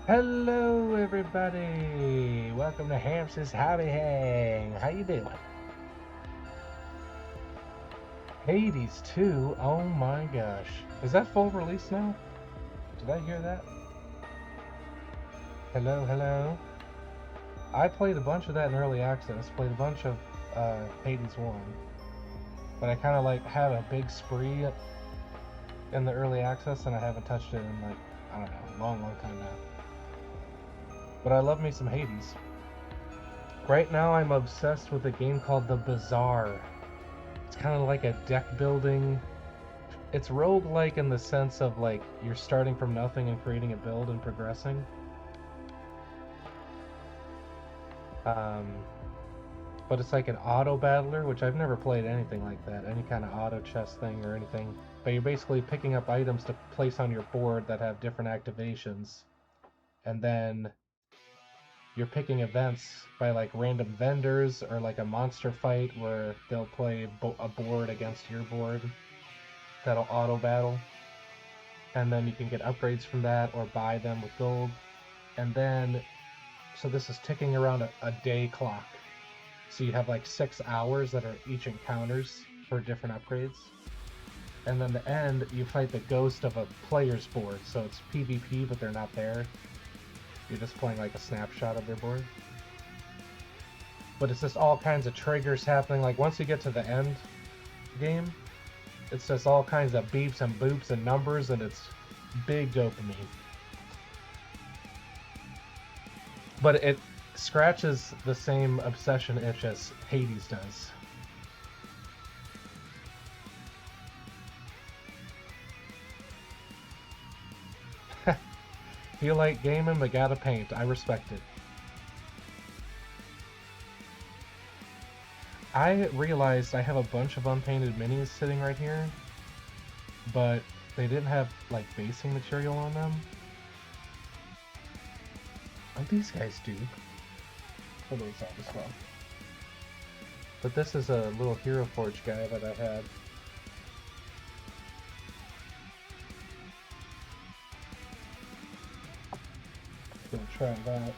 Hello, everybody. Welcome to Hamster's Hobby Hang. How you doing? Hades 2. Oh my gosh. Is that full release now? Did I hear that? Hello, hello. I played a bunch of that in early access. Played a bunch of Hades 1. But I kind of like had a big spree in the early access, and I haven't touched it in like, I don't know, a long, long time now. But I love me some Hades. Right now, I'm obsessed with a game called The Bazaar. It's kind of like a deck building. It's roguelike in the sense of like you're starting from nothing and creating a build and progressing. Um, but it's like an auto battler, which I've never played anything like that, any kind of auto chess thing or anything. But you're basically picking up items to place on your board that have different activations, and then you're picking events by like random vendors or like a monster fight where they'll play a board against your board that'll auto battle, and then you can get upgrades from that or buy them with gold. And then, so this is ticking around a day clock. So you have like 6 hours that are each encounters for different upgrades. And then the end, you fight the ghost of a player's board. So it's PvP, but they're not there. You're just playing like a snapshot of their board. But it's just all kinds of triggers happening. Like once you get to the end game, it's just all kinds of beeps and boops and numbers, and it's big dopamine. But it scratches the same obsession itch as Hades does. Feel like gaming but gotta paint. I respect it. I realized I have a bunch of unpainted minis sitting right here, but they didn't have like basing material on them. Oh, these guys do. Pull those out as well. But this is a little Hero Forge guy that I had. Gonna try that.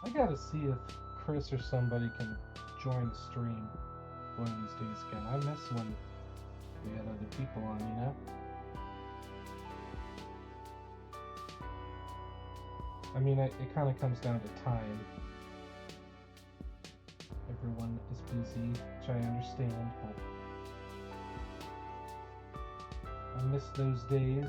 I gotta see if Chris or somebody can join the stream one of these days again. I miss when we had other people on, you know? I mean, it kind of comes down to time. Everyone is busy, which I understand, but I miss those days.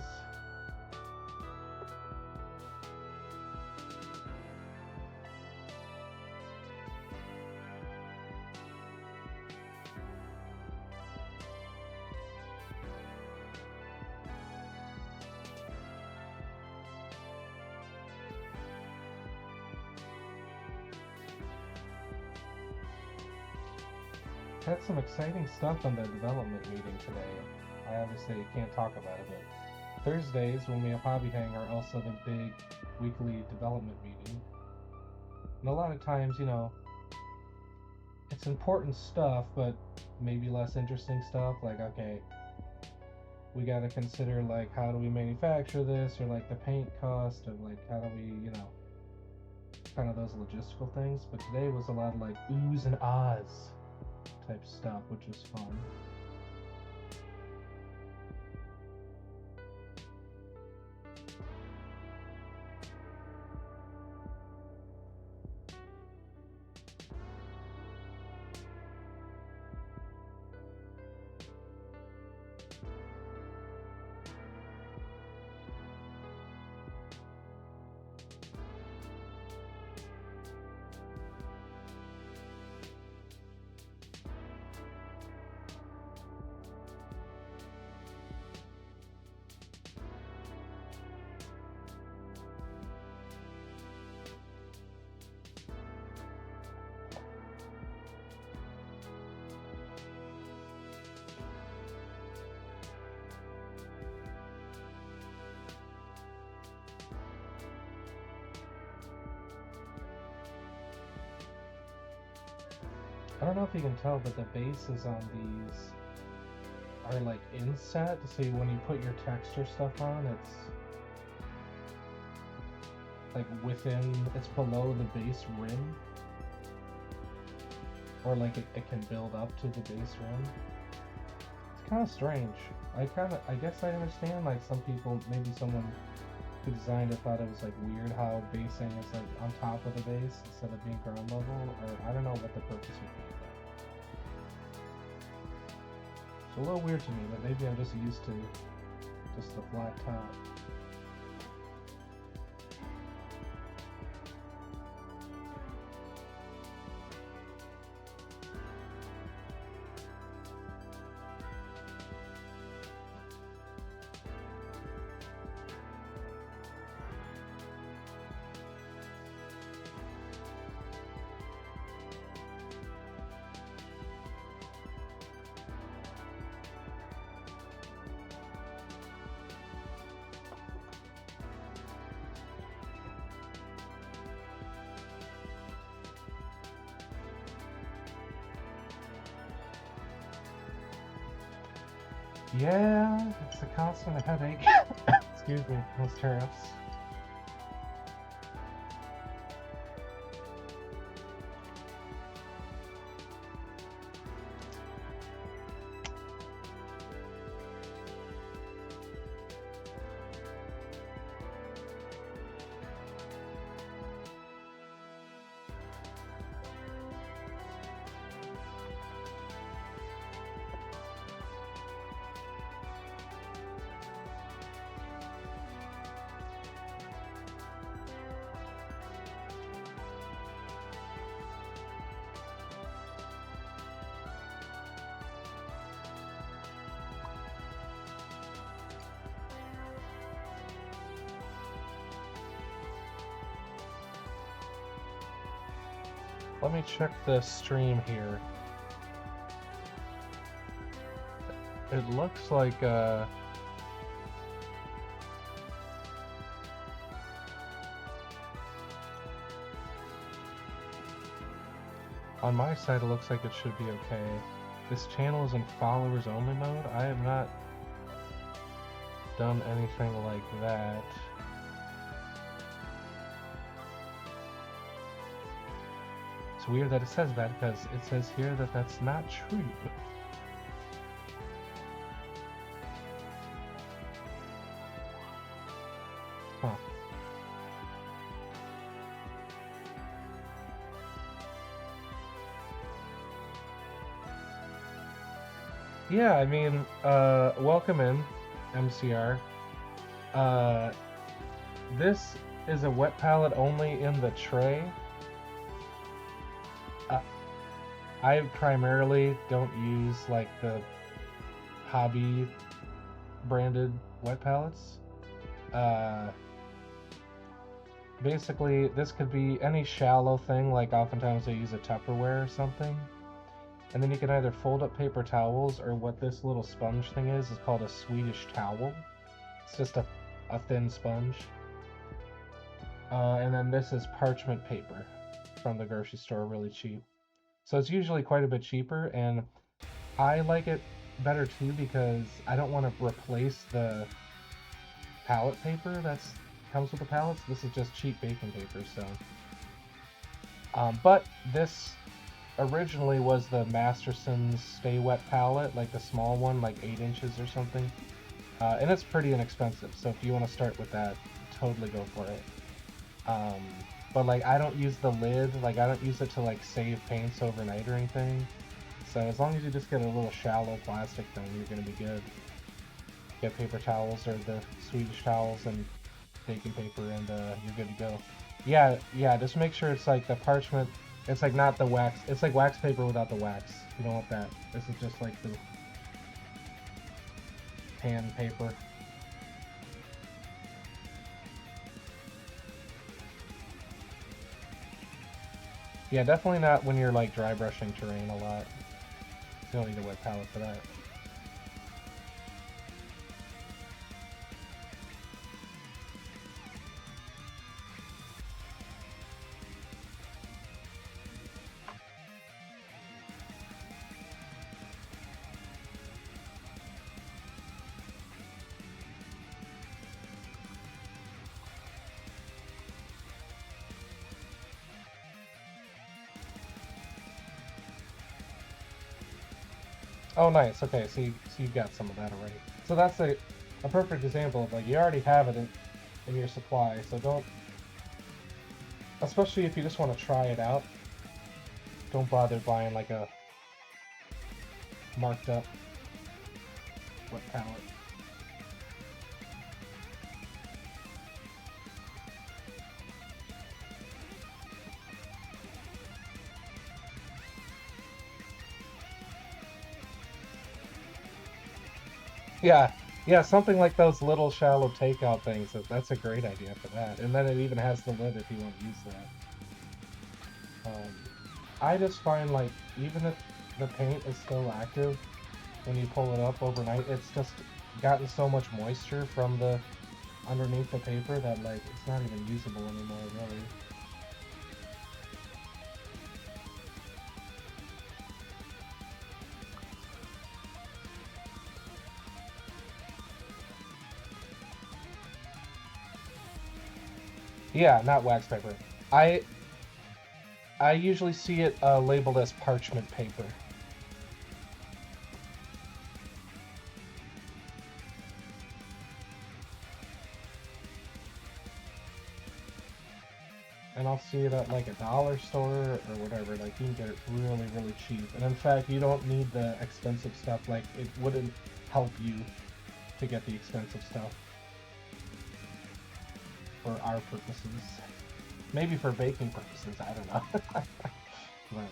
Had some exciting stuff on the development meeting today. I obviously can't talk about it, but Thursdays when we have Hobby Hang are also the big weekly development meeting. And a lot of times, you know, it's important stuff, but maybe less interesting stuff. Like, okay, we got to consider, like, how do we manufacture this, or like the paint cost, or like how do we, you know, kind of those logistical things. But today was a lot of like oohs and ahs type stuff, which was fun. I don't know if you can tell, but the bases on these are like inset, so when you put your texture stuff on, it's like it's below the base rim, or like it can build up to the base rim. It's kind of strange. I guess I understand, like some people, maybe someone who designed it thought it was like weird how basing is like on top of the base instead of being ground level, or I don't know what the purpose would be. It's a little weird to me, but maybe I'm just used to just the flat top. Yeah, it's a constant headache. Excuse me, those tariffs. Let me check the stream here. It looks like on my side it looks like it should be okay. This channel is in followers only mode. I have not done anything like that. It's weird that it says that, because it says here that that's not true. Huh. Yeah, I mean, welcome in. MCR. Uh, this is a wet palette only in the tray. Uh, I primarily don't use like the hobby branded wet palettes. Uh, Basically, this could be any shallow thing, like oftentimes they use a Tupperware or something. And then you can either fold up paper towels, or what this little sponge thing is called a Swedish towel. It's just a thin sponge. And then this is parchment paper from the grocery store, really cheap. So it's usually quite a bit cheaper, and I like it better too because I don't want to replace the palette paper that's comes with the pallets. This is just cheap baking paper, so. But this originally was the Masterson's Stay Wet palette, like the small one, like 8 inches or something. And it's pretty inexpensive, so if you want to start with that, totally go for it. But like, I don't use the lid, like I don't use it to like save paints overnight or anything. So as long as you just get a little shallow plastic thing, you're gonna be good. Get paper towels or the Swedish towels and baking paper, and you're good to go. Yeah, just make sure it's like the parchment. It's like not the wax. It's like wax paper without the wax. You don't want that. This is just like the tan paper. Yeah, definitely not when you're like dry brushing terrain a lot. You don't need a wet palette for that. Oh, nice. Okay, so you've got some of that already. So that's a perfect example of like you already have it in your supply. So don't, especially if you just want to try it out, don't bother buying like a marked up wet palette. Yeah, something like those little shallow takeout things. That's a great idea for that. And then it even has the lid if you want to use that. I just find like even if the paint is still active when you pull it up overnight, it's just gotten so much moisture from the underneath the paper that like it's not even usable anymore, really. Yeah, not wax paper. I I usually see it labeled as parchment paper. And I'll see it at like a dollar store or whatever. Like you can get it really, really cheap. And in fact, you don't need the expensive stuff. Like it wouldn't help you to get the expensive stuff for our purposes. Maybe for baking purposes, I don't know. But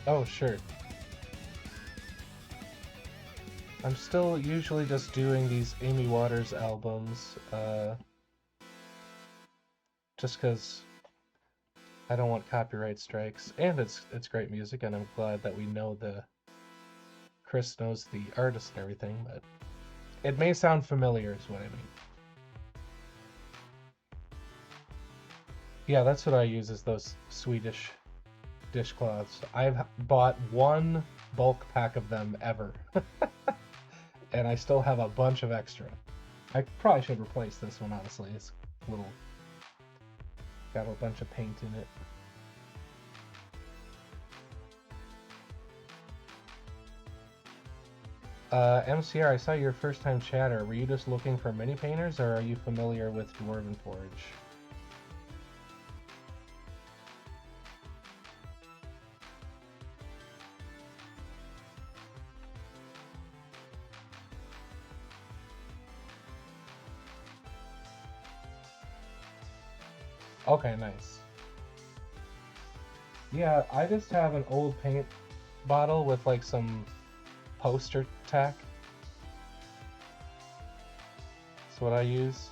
oh sure. I'm still usually just doing these Amy Waters albums, just because I don't want copyright strikes, and it's great music, and I'm glad that we know Chris knows the artist and everything, but it may sound familiar, is what I mean. Yeah, that's what I use, is those Swedish dishcloths. I've bought one bulk pack of them ever, and I still have a bunch of extra. I probably should replace this one, honestly. It's a little, got a bunch of paint in it. MCR, I saw your first time chatter. Were you just looking for mini painters, or are you familiar with Dwarven Forge? Okay, nice. Yeah, I just have an old paint bottle with like some poster tack. That's what I use.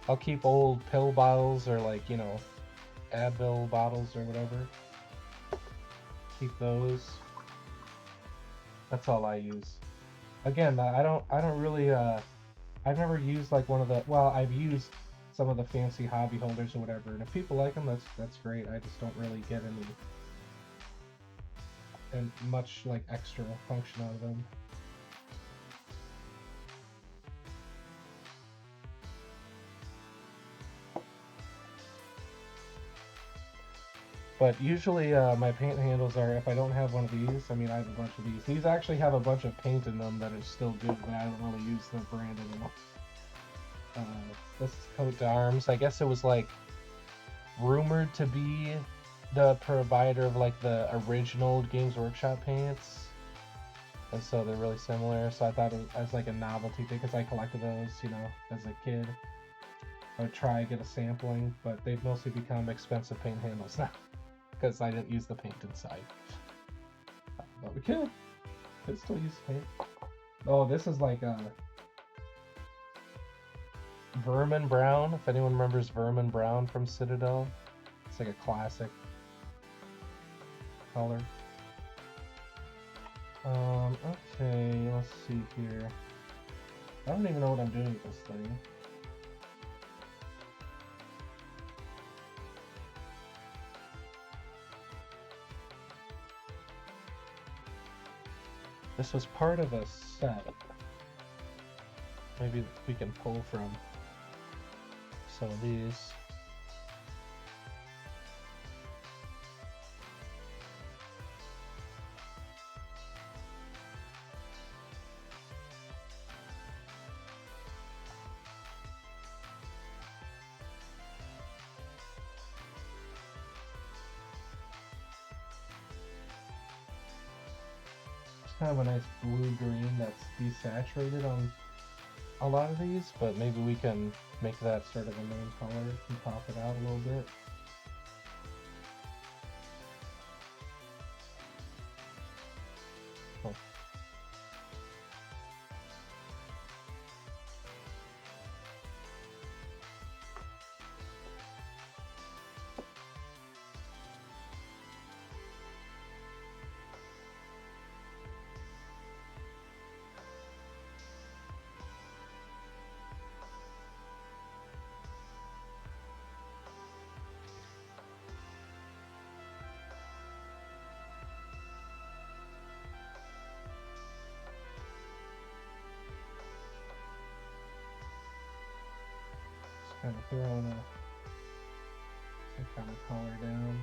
I'll keep old pill bottles or like, you know, Advil bottles or whatever. Keep those. That's all I use. Again, I don't really I've never used like one of the, well, I've used some of the fancy hobby holders or whatever, and if people like them, that's great. I just don't really get any and much like extra function out of them. But usually my paint handles are, if I don't have one of these, I mean, I have a bunch of these. These actually have a bunch of paint in them that is still good, but I don't really use the brand anymore. This is coat to arms. I guess it was like rumored to be the provider of like the original Games Workshop paints, and so they're really similar. So I thought it was as like a novelty thing, because I collected those, you know, as a kid. I would try and get a sampling, but they've mostly become expensive paint handles now because I didn't use the paint inside. But we could still use paint. Oh, this is like a Vermin Brown. If anyone remembers Vermin Brown from Citadel, it's like a classic color. Okay, let's see here. I don't even know what I'm doing with this thing. This was part of a set. Maybe we can pull from some of these. Kind of a nice blue-green that's desaturated on a lot of these, but maybe we can make that sort of a main color and pop it out a little bit. Oh. Kind of throwing some kind of color down.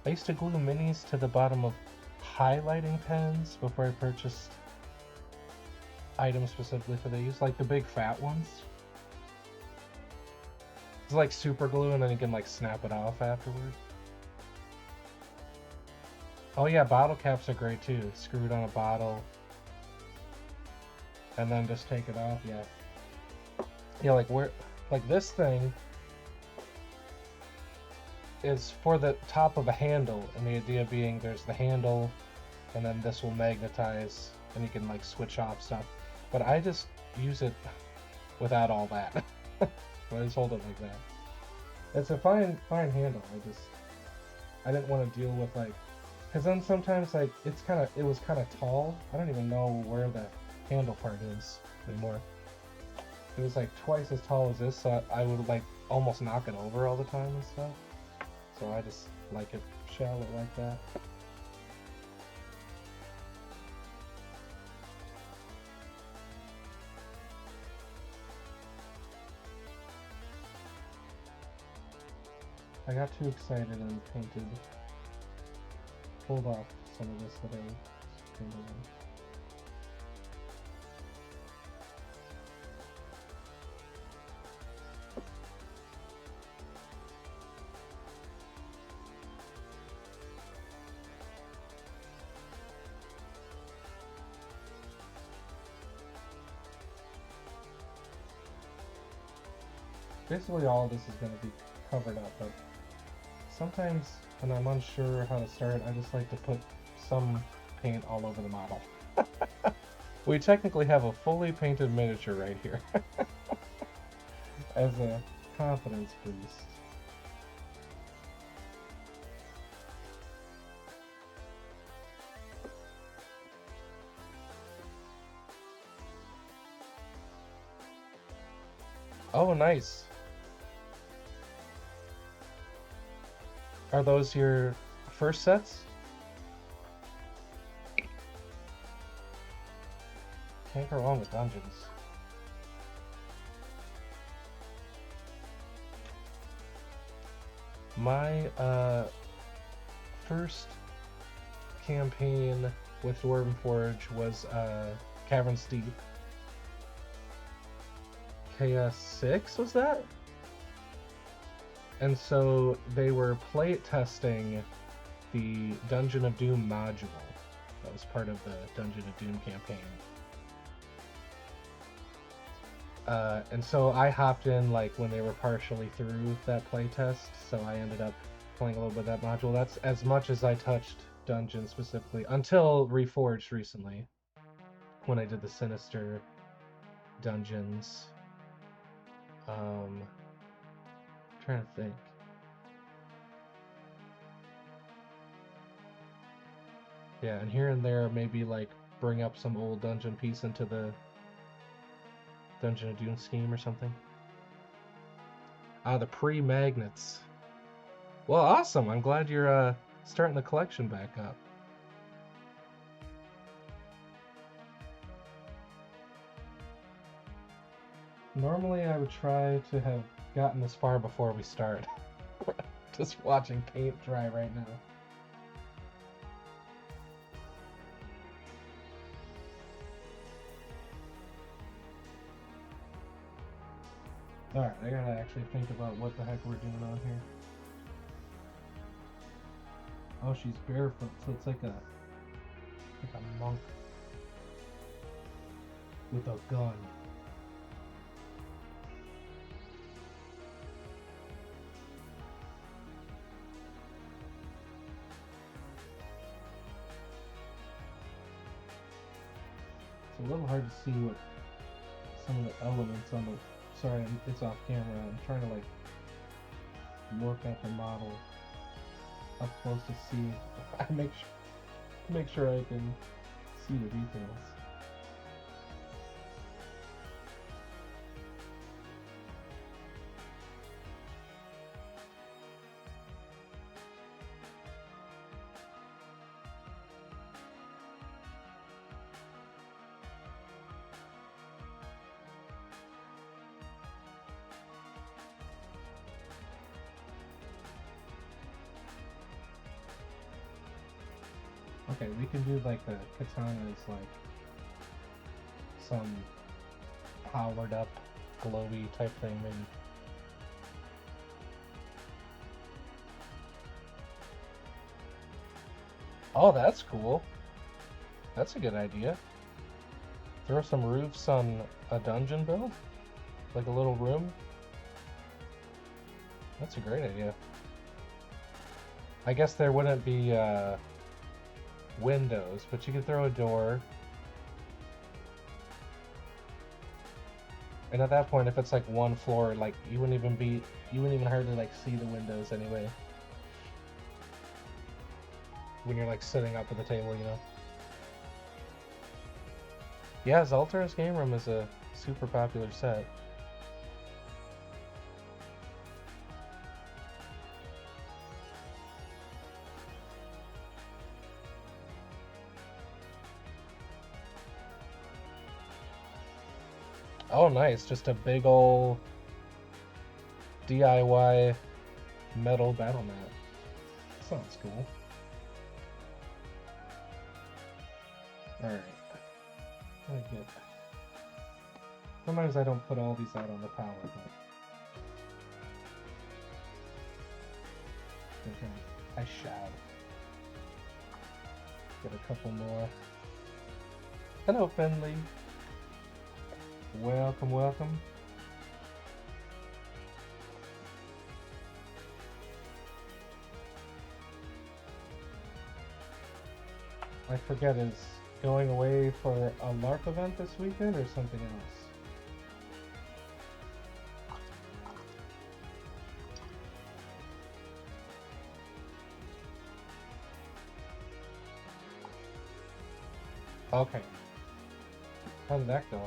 I used to glue minis to the bottom of highlighting pens before I purchased items specifically for these, like the big fat ones. It's like super glue, and then you can like snap it off afterward. Oh yeah, bottle caps are great too. Screw it on a bottle, and then just take it off. Yeah. Yeah, like this thing is for the top of a handle, and the idea being there's the handle, and then this will magnetize, and you can like switch off stuff. But I just use it without all that. I just hold it like that. It's a fine handle. I didn't want to deal with like, because then sometimes like it was kind of tall. I don't even know where the handle part is anymore. It was like twice as tall as this, so I would like almost knock it over all the time and stuff. So I just like it shallow like that. I got too excited and pulled off some of this that I painted on. Basically all of this is going to be covered up, but sometimes when I'm unsure how to start, I just like to put some paint all over the model. We technically have a fully painted miniature right here. As a confidence boost. Oh, nice. Are those your first sets? Can't go wrong with dungeons. My first campaign with Dwarven Forge was Caverns Deep. KS6 was that? And so they were play testing the Dungeon of Doom module. That was part of the Dungeon of Doom campaign. And so I hopped in like when they were partially through that playtest, so I ended up playing a little bit of that module. That's as much as I touched Dungeons specifically, until Reforged recently, when I did the Sinister Dungeons. Trying to think. Yeah, and here and there maybe like bring up some old dungeon piece into the Dungeon of Doom scheme or something. Ah, the pre-magnets. Well, awesome. I'm glad you're starting the collection back up. Normally I would try to have gotten this far before we start. Just watching paint dry right now. Alright, I gotta actually think about what the heck we're doing on here. Oh, she's barefoot, so it's like a monk with a gun. It's a little hard to see what some of the elements on the... Sorry, it's off camera. I'm trying to like look at the model up close to see. I make sure I can see the details. Okay, we can do like the katana is like some powered up, glowy type thing, maybe. Oh, that's cool. That's a good idea. Throw some roofs on a dungeon build? Like a little room? That's a great idea. I guess there wouldn't be windows, but you could throw a door. And at that point, if it's like one floor, like you wouldn't even hardly like see the windows anyway. When you're like sitting up at the table, you know. Yeah, Zaltara's Game Room is a super popular set. Oh, nice. Just a big ol' DIY metal battle mat. Sounds cool. Alright. Sometimes I don't put all these out on the pallet, but I shall. Get a couple more. Hello, Finley. Welcome, welcome. I forget, is going away for a LARP event this weekend or something else? Okay. How did that go?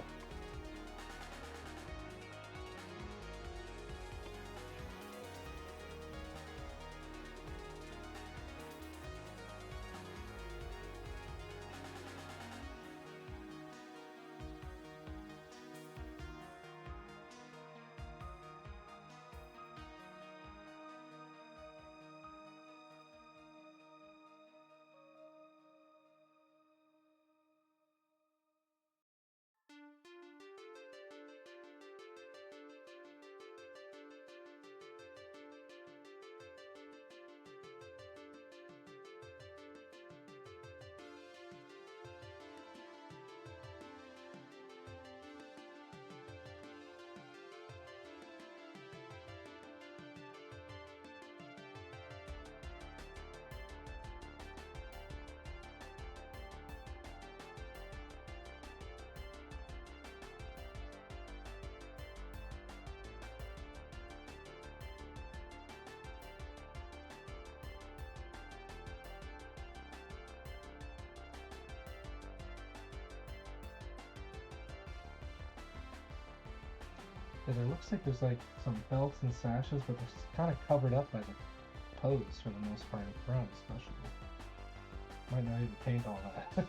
Yeah, there looks like there's like some belts and sashes, but they're kind of covered up by the pose for the most part, in front especially. Might not even paint all that.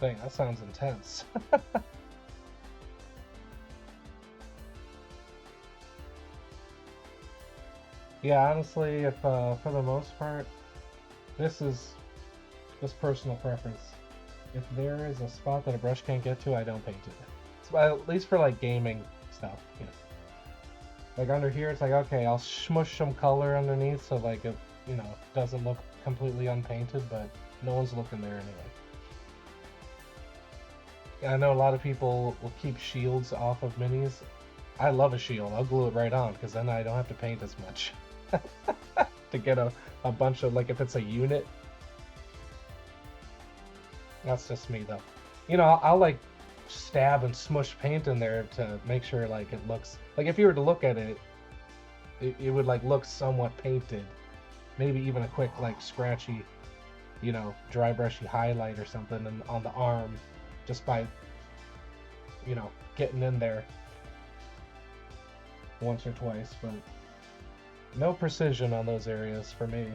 Dang, that sounds intense. Yeah, honestly, if for the most part, this is just personal preference. if there is a spot that a brush can't get to, I don't paint it. So, at least for like gaming stuff, you know. Like under here, it's like, okay, I'll smush some color underneath so like it, you know, doesn't look completely unpainted, but no one's looking there anyway. I know a lot of people will keep shields off of minis. I love a shield. I'll glue it right on because then I don't have to paint as much. To get a bunch of, like, if it's a unit. That's just me though. You know, I'll like stab and smush paint in there to make sure like it looks like, if you were to look at it, it would like look somewhat painted. Maybe even a quick like scratchy, you know, dry brushy highlight or something on the arm, just by, you know, getting in there once or twice, but no precision on those areas for me.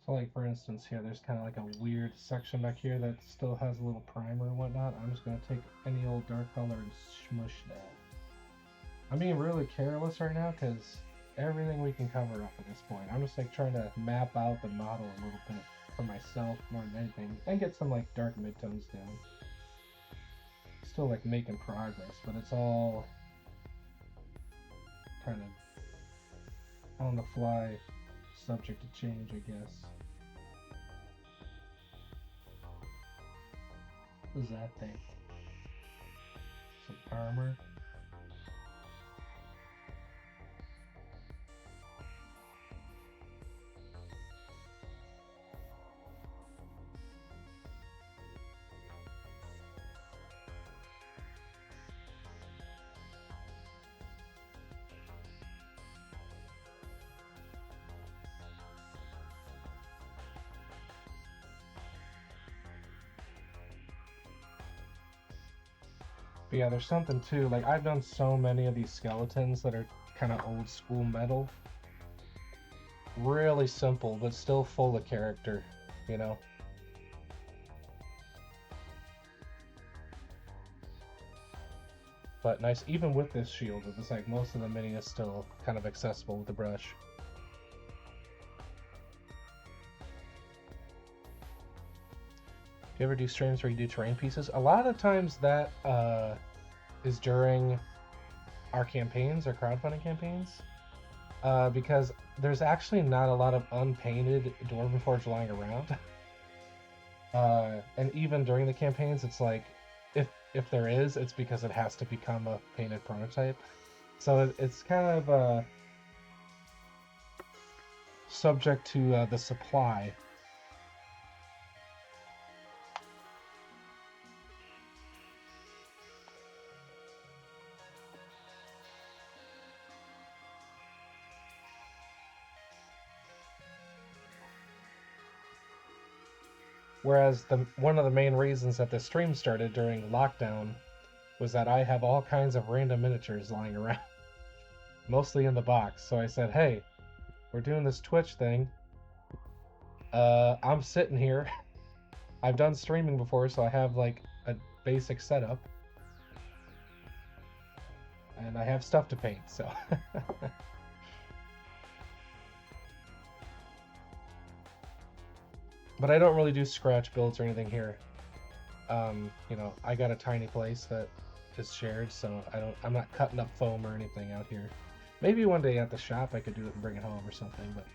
So like for instance here, there's kind of like a weird section back here that still has a little primer and whatnot. I'm just going to take any old dark color and smush that. I'm being really careless right now because everything we can cover up at this point. I'm just like trying to map out the model a little bit for myself more than anything, and get some like dark midtones down. Still like making progress, but it's all kind of on the fly, subject to change, I guess. What is that thing? Some armor? But yeah, there's something too, like I've done so many of these skeletons that are kind of old school metal. Really simple, but still full of character, you know? But nice, even with this shield, it's like most of the mini is still kind of accessible with the brush. Do you ever do streams where you do terrain pieces? A lot of times that is during our campaigns, our crowdfunding campaigns, because there's actually not a lot of unpainted Dwarven Forge lying around. And even during the campaigns, it's like, if there is, it's because it has to become a painted prototype. So it's kind of subject to the supply. Whereas one of the main reasons that this stream started during lockdown was that I have all kinds of random miniatures lying around, mostly in the box. So I said, hey, we're doing this Twitch thing. I'm sitting here. I've done streaming before, so I have like a basic setup. And I have stuff to paint, so. But I don't really do scratch builds or anything here. You know, I got a tiny place that is shared, so I'm not cutting up foam or anything out here. Maybe one day at the shop I could do it and bring it home or something, but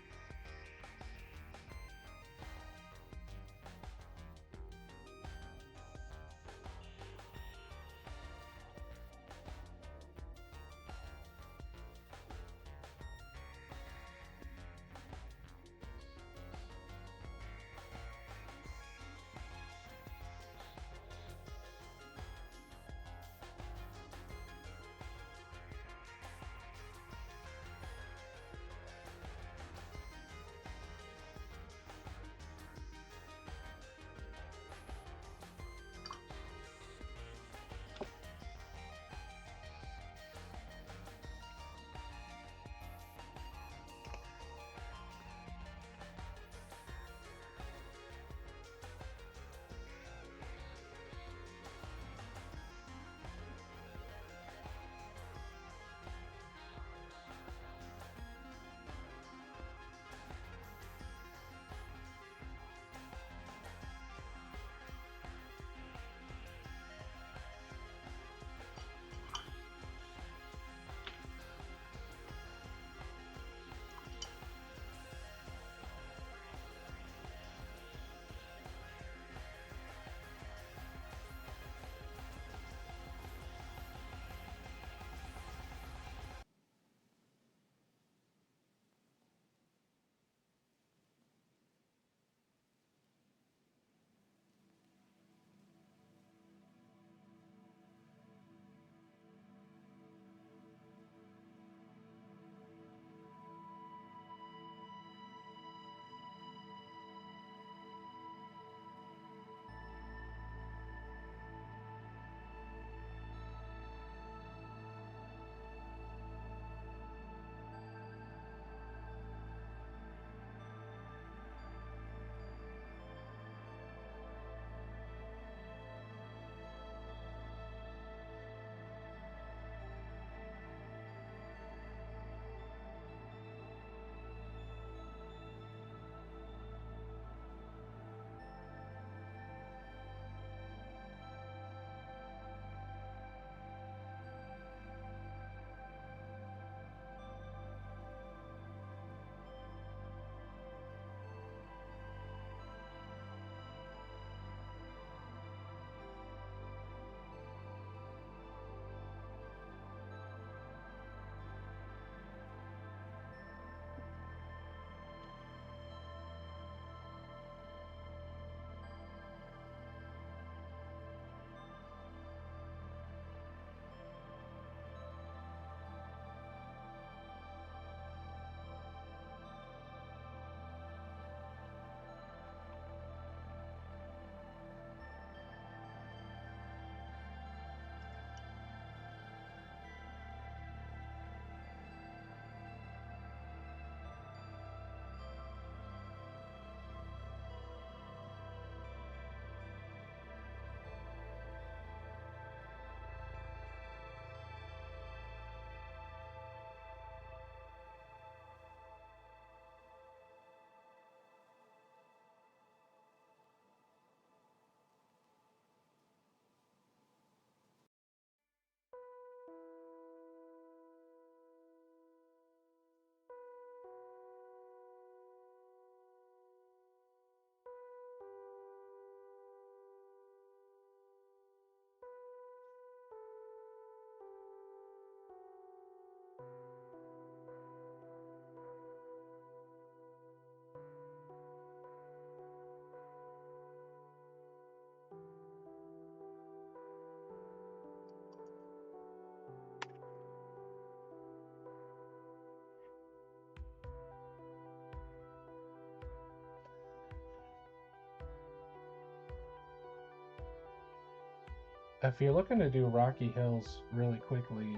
if you're looking to do Rocky Hills really quickly,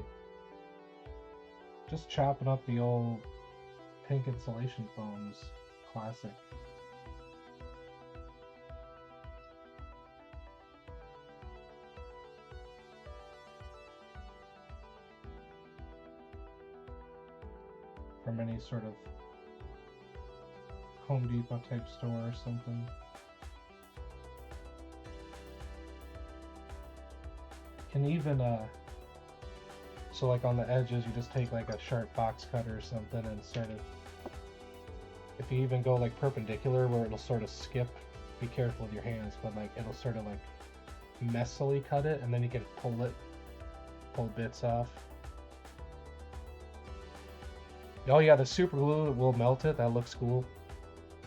just chopping up the old pink insulation foams, classic. From any sort of Home Depot type store or something. And even so like on the edges, you just take like a sharp box cutter or something and sort of, if you even go like perpendicular where it'll sort of skip, be careful with your hands, but like it'll sort of like messily cut it, and then you can pull bits off. Oh yeah, the super glue will melt it, that looks cool.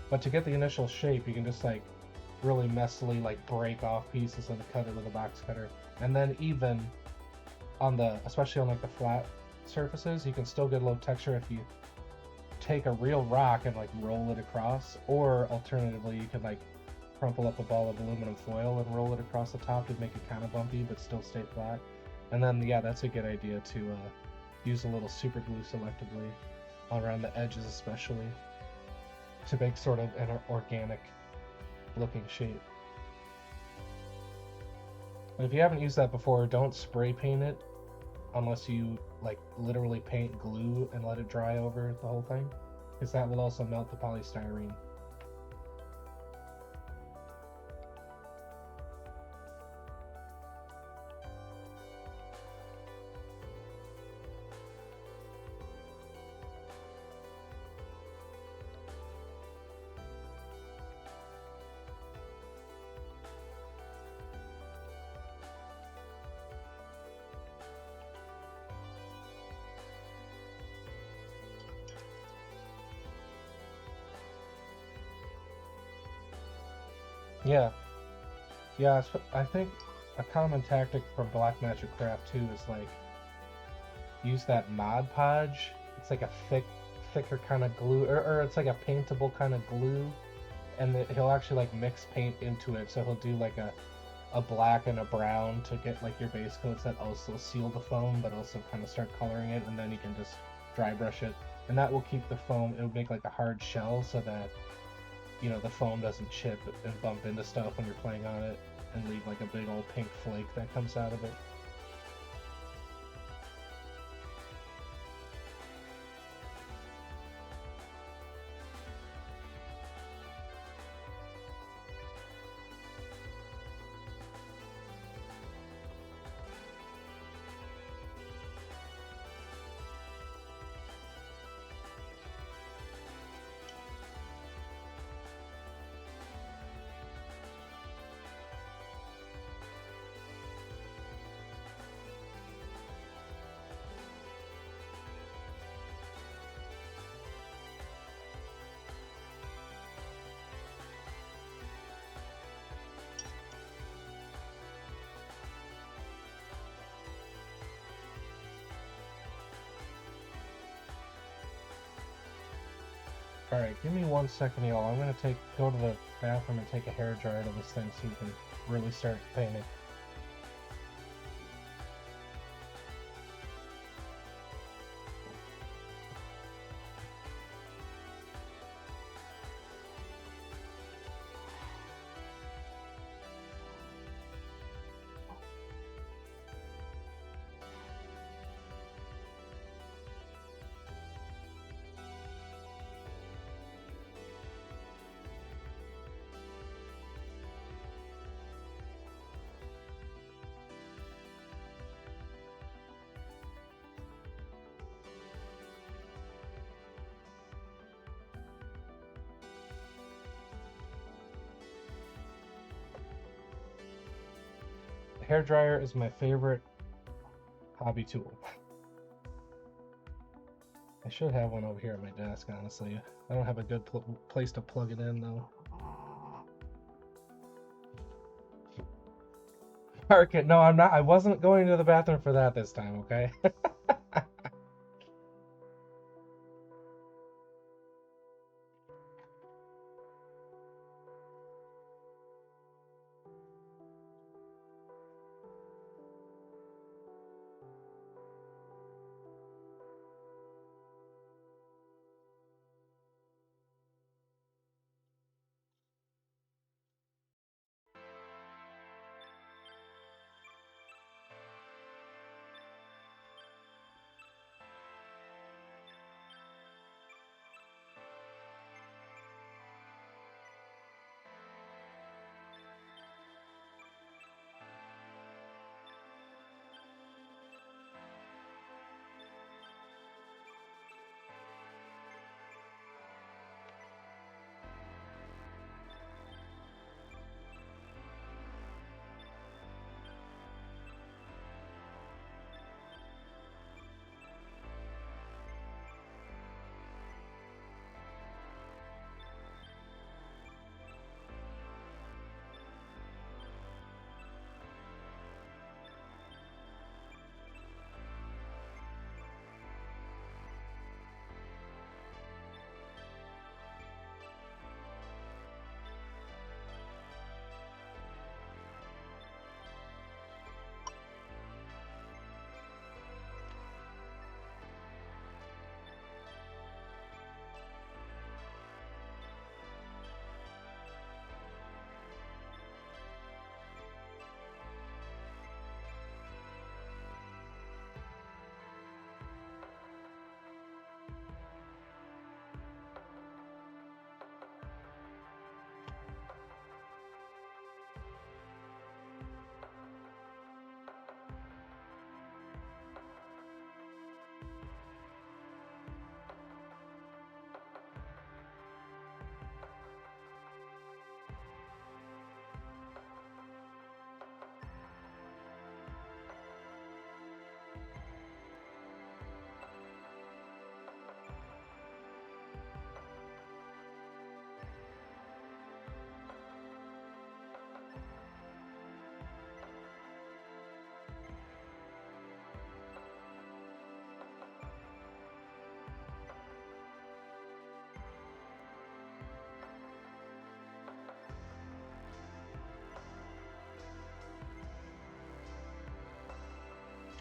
But to get the initial shape, you can just like really messily like break off pieces of the cutter with a box cutter. And then even on the, especially on like the flat surfaces, you can still get a little texture if you take a real rock and like roll it across, or alternatively you could like crumple up a ball of aluminum foil and roll it across the top to make it kind of bumpy but still stay flat. And then yeah, that's a good idea to use a little super glue selectively around the edges, especially to make sort of an organic looking shape. But if you haven't used that before, don't spray paint it unless you like literally paint glue and let it dry over the whole thing, because that will also melt the polystyrene. Yeah, yeah. I think a common tactic from Black Magic Craft too is like use that Mod Podge. It's like a thicker kind of glue, or it's like a paintable kind of glue, and he'll actually like mix paint into it. So he'll do like a black and a brown to get like your base coats that also seal the foam, but also kind of start coloring it, and then you can just dry brush it, and that will keep the foam. It would make like a hard shell so that the foam doesn't chip and bump into stuff when you're playing on it and leave like a big old pink flake that comes out of it. Alright, give me 1 second, y'all. I'm gonna go to the bathroom and take a hair dryer to this thing so we can really start painting. The hair dryer is my favorite hobby tool. I should have one over here at my desk, honestly. I don't have a good place to plug it in, though. Park it. No, I'm not. I wasn't going to the bathroom for that this time, okay?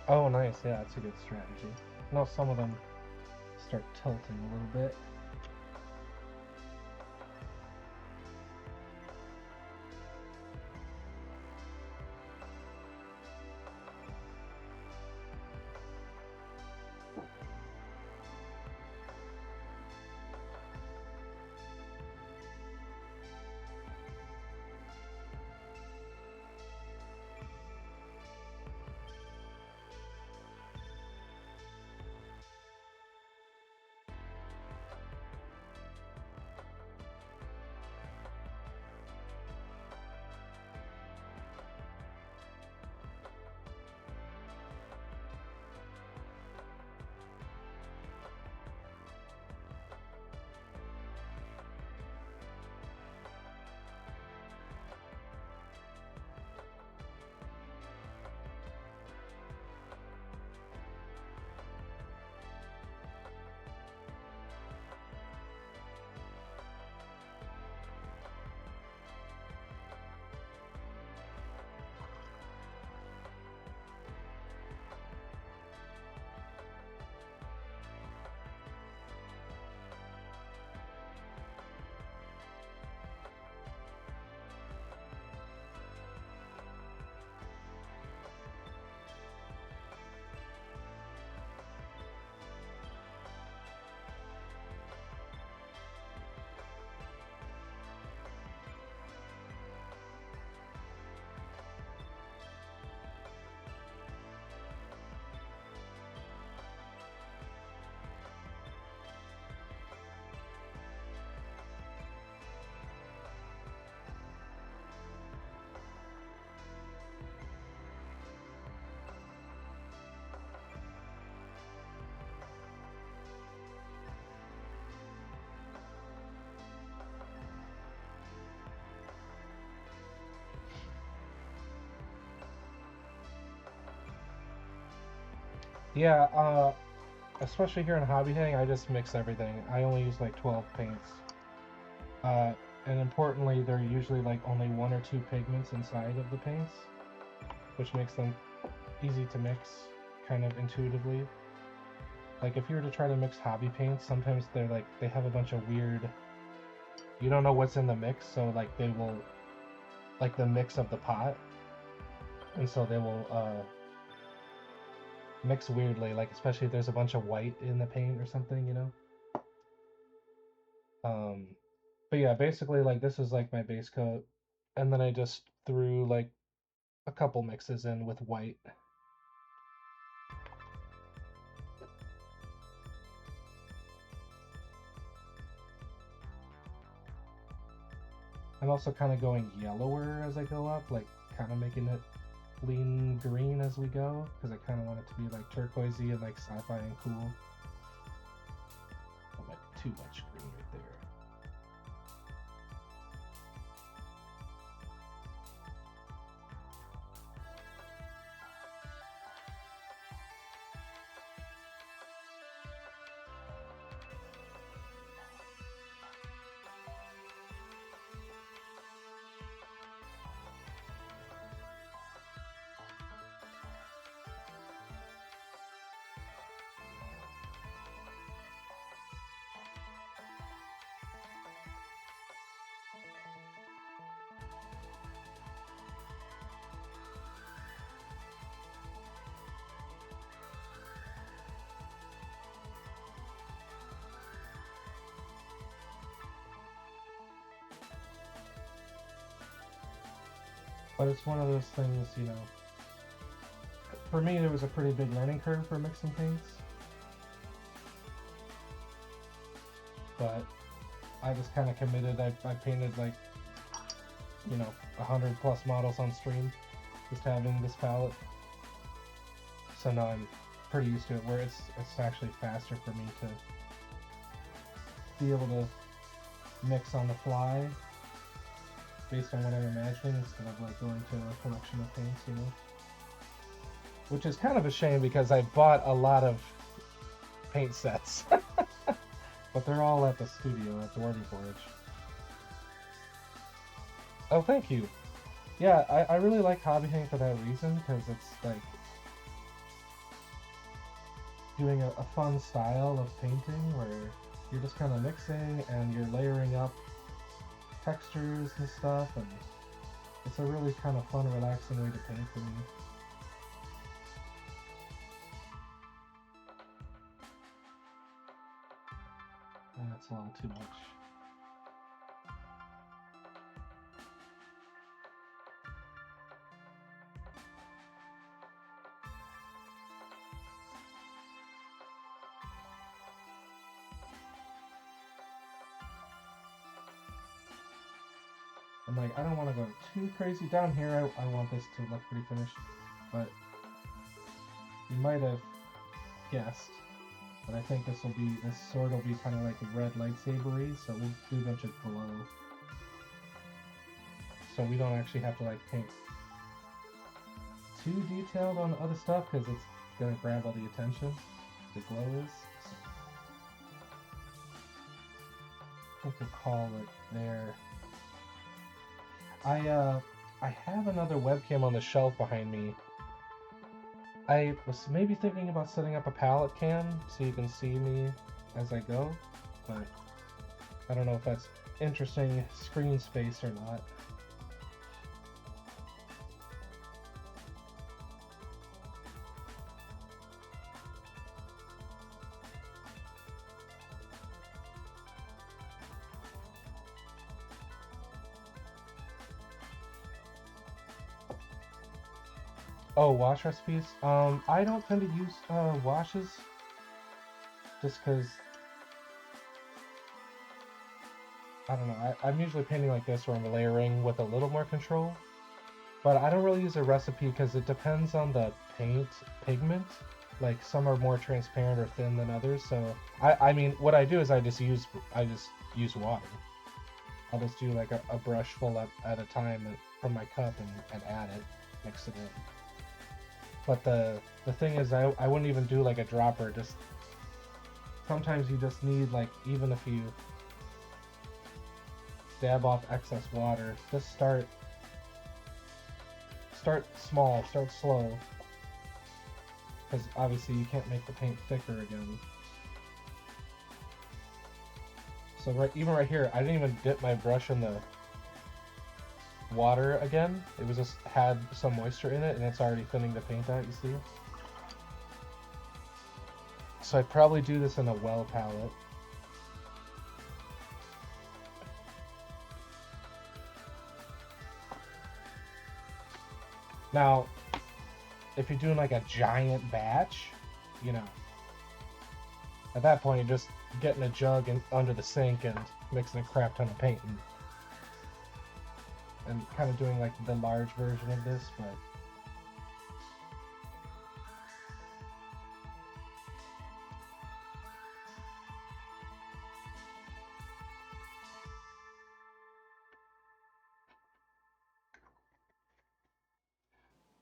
Oh, nice. Yeah, that's a good strategy. No, some of them start tilting a little bit. Yeah, especially here in hobby hitting, I just mix everything. I only use like 12 paints. Uh, and importantly, there are usually like only one or two pigments inside of the paints, which makes them easy to mix kind of intuitively. Like if you were to try to mix hobby paints, sometimes they have a bunch of weird, you don't know what's in the mix, so like they will, like the mix of the pot, and so they will mix weirdly, like especially if there's a bunch of white in the paint or something, you know. Um, but yeah, basically like this is like my base coat, and then I just threw like a couple mixes in with white. I'm also kind of going yellower as I go up, like kind of making it lean green as we go, because I kind of want it to be like turquoisey and like sci-fi and cool. That might be too much green right there. But it's one of those things, you know. For me, there was a pretty big learning curve for mixing paints, but I just kind of committed. I painted like, you know, 100+ models on stream, just having this palette. So now I'm pretty used to it, where it's actually faster for me to be able to mix on the fly based on what I'm imagining instead of like going to a collection of paints, you know. Which is kind of a shame because I bought a lot of paint sets, but they're all at the studio at the Warby Forge. Oh, thank you. Yeah, I really like hobby paint for that reason, because it's like doing a fun style of painting where you're just kind of mixing and you're layering up textures and stuff, and it's a really kind of fun, relaxing way to paint for me. And that's a little too much. I'm like, I don't want to go too crazy down here. I want this to look pretty finished, but you might have guessed. But I think this sword will be kind of like a red lightsaber-y, so we'll do a bunch of glow. So we don't actually have to like paint too detailed on the other stuff because it's gonna grab all the attention. The glow is. So I think we'll call it there. I have another webcam on the shelf behind me. I was maybe thinking about setting up a palette cam so you can see me as I go, but I don't know if that's interesting screen space or not. Oh, wash recipes? I don't tend to use washes just because I don't know. I'm usually painting like this where I'm layering with a little more control, but I don't really use a recipe because it depends on the paint pigment. Like some are more transparent or thin than others. So I mean, what I do is I just use water. I'll just do like a brush full at a time from my cup and add it, mix it in. But the thing is, I wouldn't even do like a dropper. Just sometimes you just need, like, even if you dab off excess water, just start small, start slow, because obviously you can't make the paint thicker again. So even right here, I didn't even dip my brush in the water again. It was just had some moisture in it, and it's already thinning the paint out, you see? So I'd probably do this in a well palette. Now, if you're doing like a giant batch, you know, at that point you're just getting a jug under the sink and mixing a crap ton of paint and kind of doing like the large version of this, but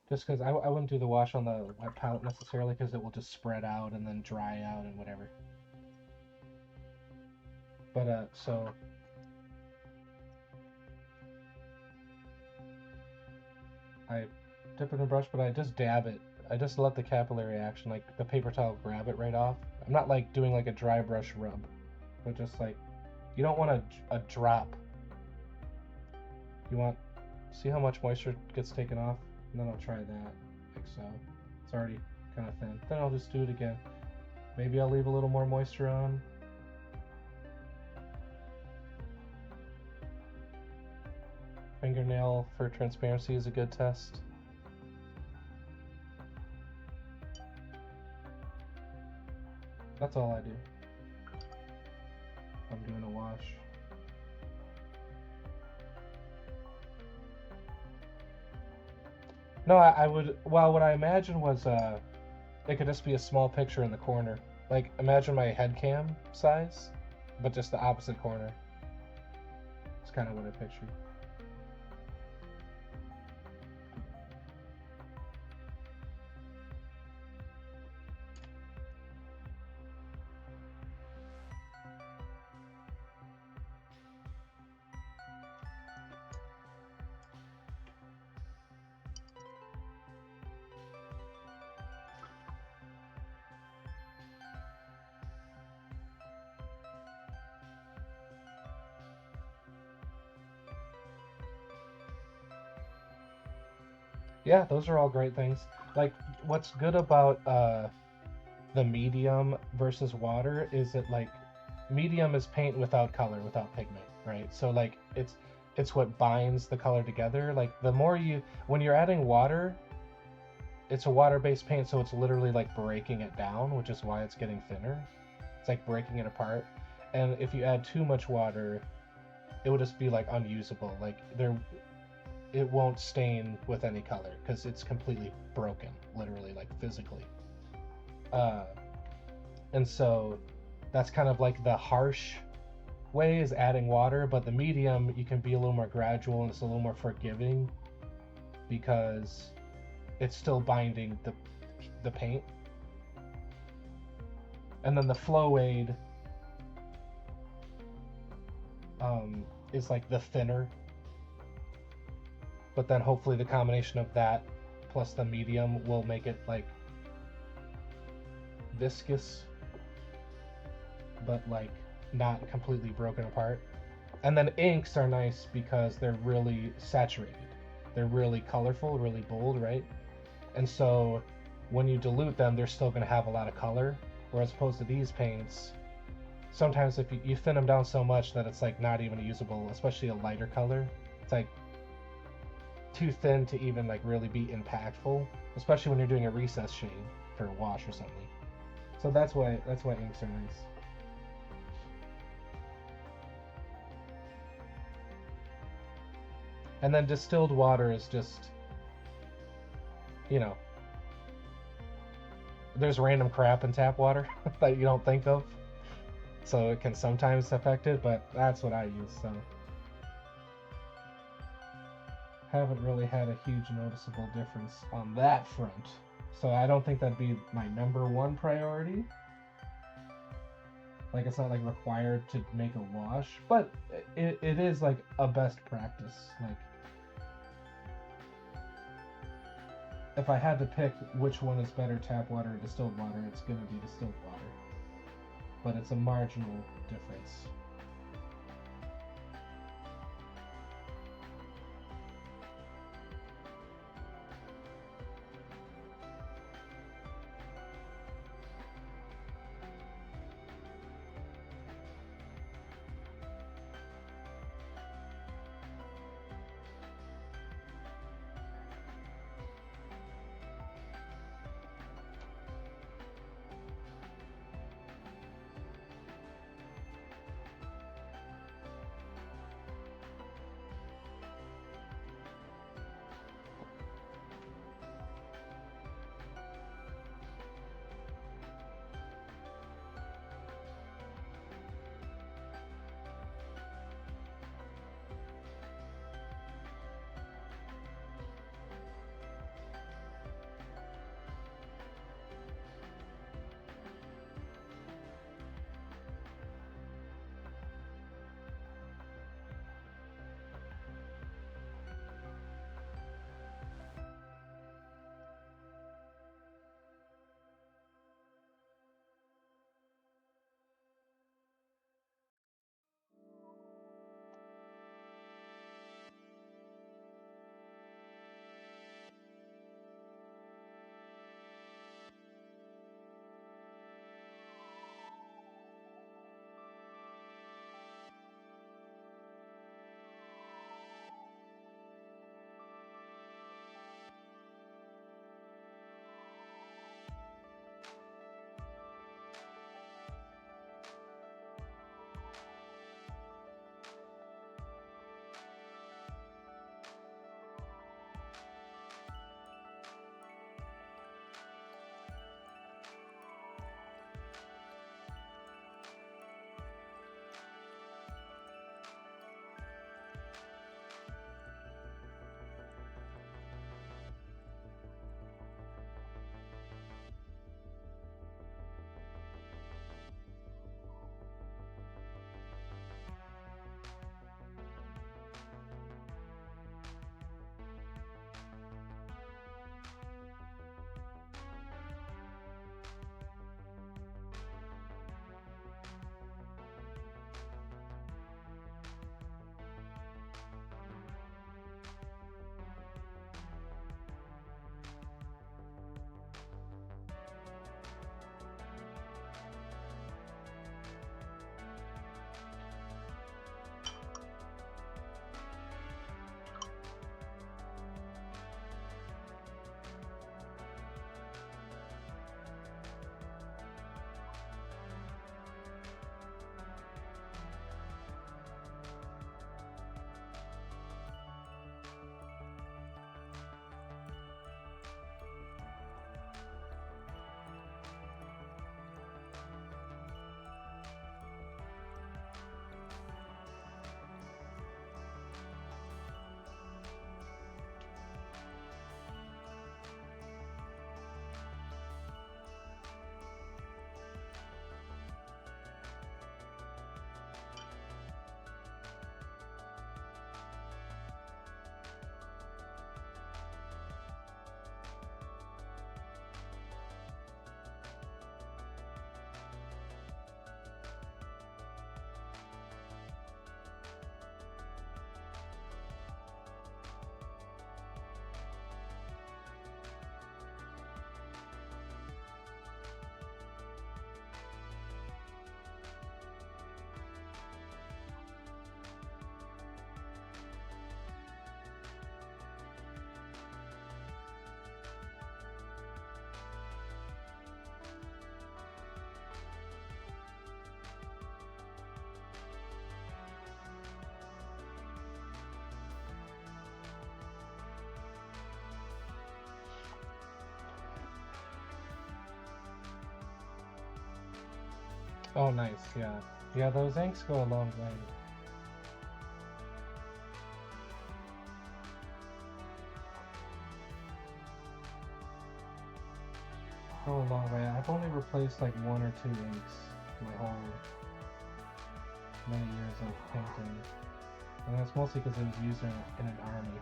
just because I wouldn't do the wash on the wet palette necessarily because it will just spread out and then dry out and whatever. But so I dip it in a brush, but I just dab it. I just let the capillary action, like the paper towel, grab it right off. I'm not like doing like a dry brush rub, but just like, you don't want a drop. You want, see how much moisture gets taken off? And then I'll try that, like so. It's already kind of thin. Then I'll just do it again. Maybe I'll leave a little more moisture on. Fingernail for transparency is a good test. That's all I do. I'm doing a wash. No, I would, well, what I imagined was it could just be a small picture in the corner. Like, imagine my head cam size, but just the opposite corner. It's kind of what I pictured. Yeah, those are all great things. Like, what's good about the medium versus water is that, like, medium is paint without color, without pigment, right? So like it's what binds the color together. Like the more you when you're adding water, it's a water-based paint, so it's literally like breaking it down, which is why it's getting thinner. It's like breaking it apart. And if you add too much water, it will just be like unusable. Like there it won't stain with any color because it's completely broken, literally, like physically. Uh, and so that's kind of like the harsh way is adding water, but the medium you can be a little more gradual and it's a little more forgiving because it's still binding the paint. And then the flow aid is like the thinner, but then hopefully the combination of that plus the medium will make it like viscous, but like not completely broken apart. And then inks are nice because they're really saturated. They're really colorful, really bold, right? And so when you dilute them, they're still going to have a lot of color. Whereas opposed to these paints, sometimes if you thin them down so much that it's like not even usable, especially a lighter color. It's like too thin to even like really be impactful, especially when you're doing a recess shade for a wash or something. So that's why inks are nice. And then distilled water is just, you know, there's random crap in tap water that you don't think of. So it can sometimes affect it, but that's what I use. So haven't really had a huge noticeable difference on that front. So I don't think that'd be my number one priority. Like it's not like required to make a wash, but it is like a best practice. Like if I had to pick which one is better, tap water or distilled water, it's gonna be distilled water. But it's a marginal difference. Oh, nice, yeah. Yeah, those inks go a long way. Go a long way. I've only replaced like 1 or 2 inks my whole many years of painting. And that's mostly because it was used in an army.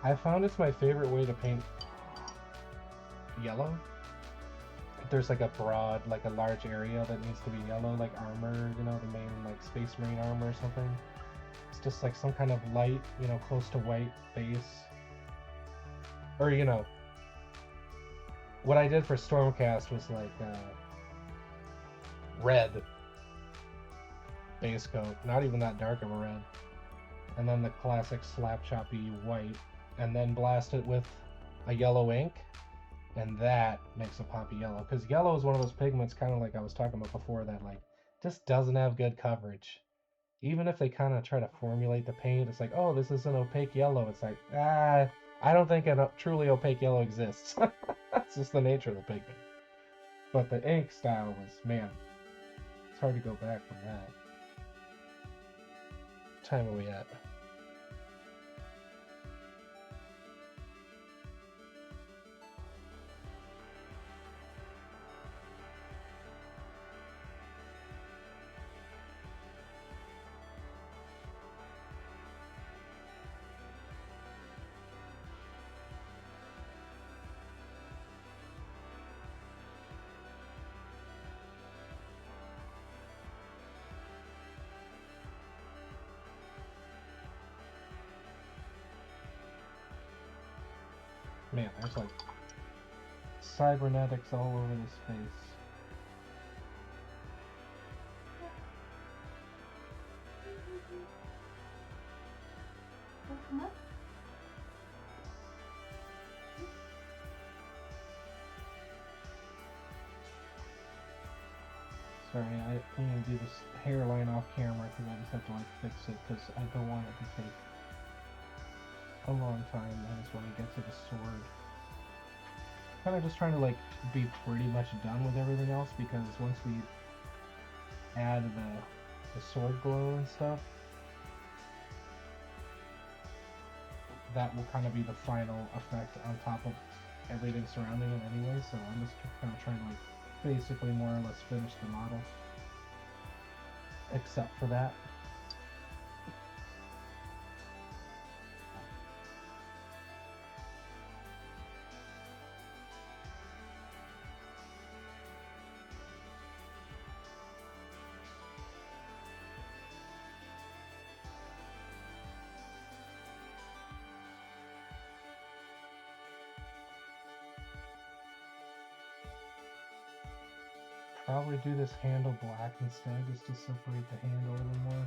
I found it's my favorite way to paint yellow. There's like a broad, like a large area that needs to be yellow, like armor, you know, the main like Space Marine armor or something. It's just like some kind of light, you know, close to white base. Or, you know, what I did for Stormcast was like red base coat, not even that dark of a red. And then the classic slap choppy white, and then blast it with a yellow ink, and that makes a poppy yellow. Because yellow is one of those pigments, kind of like I was talking about before, that like just doesn't have good coverage. Even if they kind of try to formulate the paint, it's like, oh, this is an opaque yellow. It's like, I don't think a truly opaque yellow exists. That's just the nature of the pigment. But the ink style was, man, it's hard to go back from that. What time are we at? Man, there's like cybernetics all over this face. Sorry, I'm gonna do this hairline off camera because I just have to like fix it because I don't want it to take a long time. I just want to get to the sword. Kind of just trying to like be pretty much done with everything else because once we add the sword glow and stuff, that will kind of be the final effect on top of everything surrounding it anyway. So I'm just kind of trying to like basically more or less finish the model, except for that. Probably do this handle black instead, just to separate the hand a little more.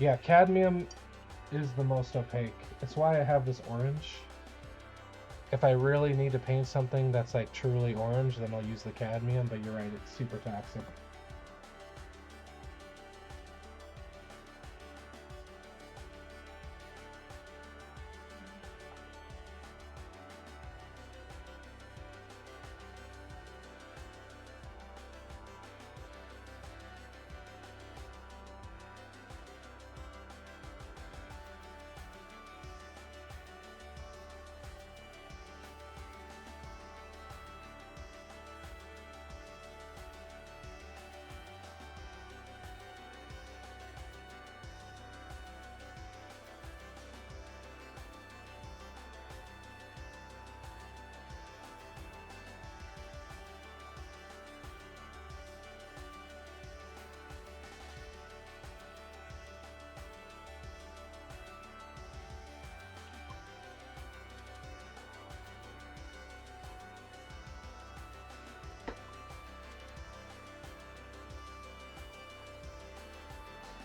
Yeah, cadmium is the most opaque. It's why I have this orange. If I really need to paint something that's like truly orange, then I'll use the cadmium, but you're right, it's super toxic.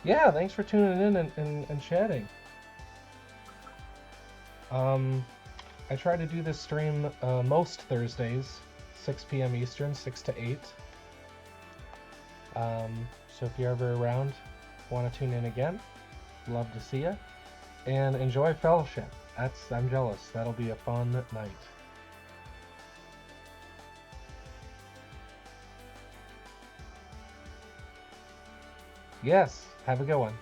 Yeah, thanks for tuning in and chatting. I try to do this stream most Thursdays, 6 p.m. Eastern, 6 to 8. So if you're ever around, want to tune in again, love to see you. and enjoy Fellowship. I'm jealous. That'll be a fun night. Yes, have a good one.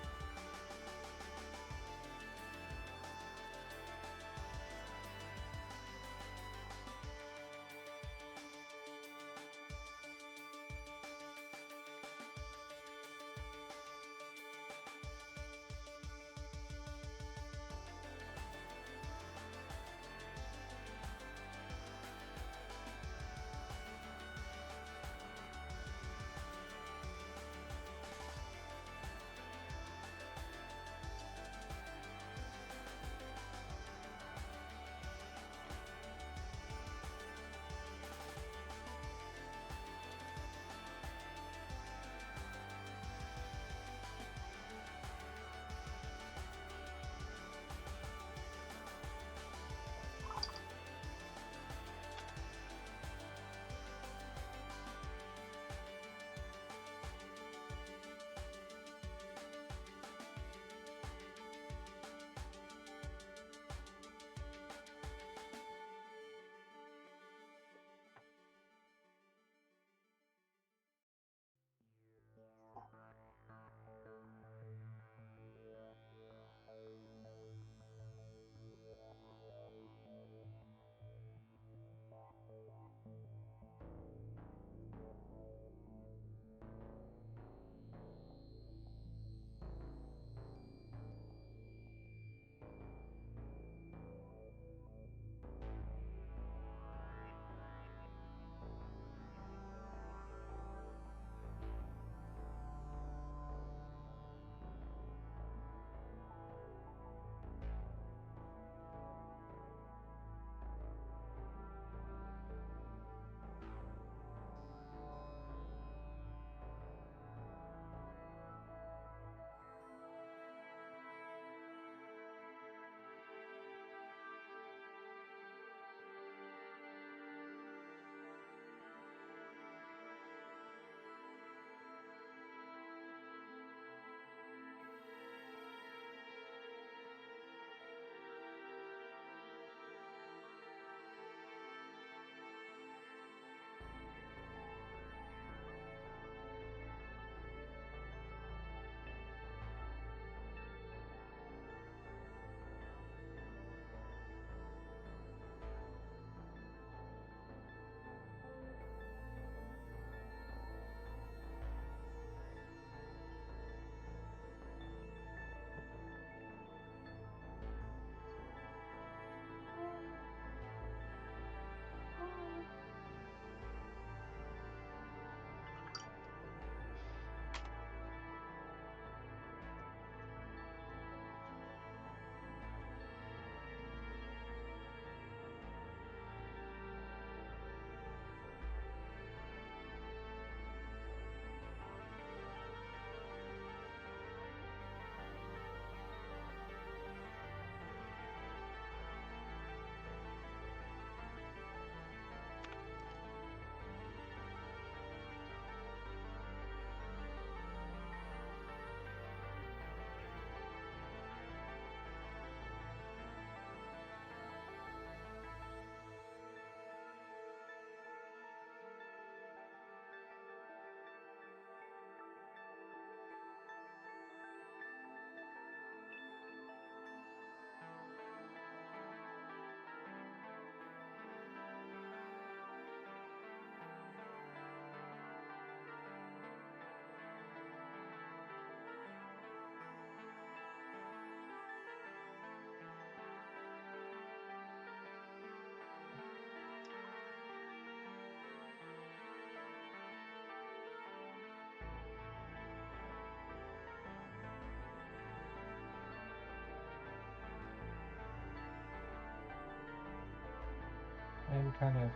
I'm kind of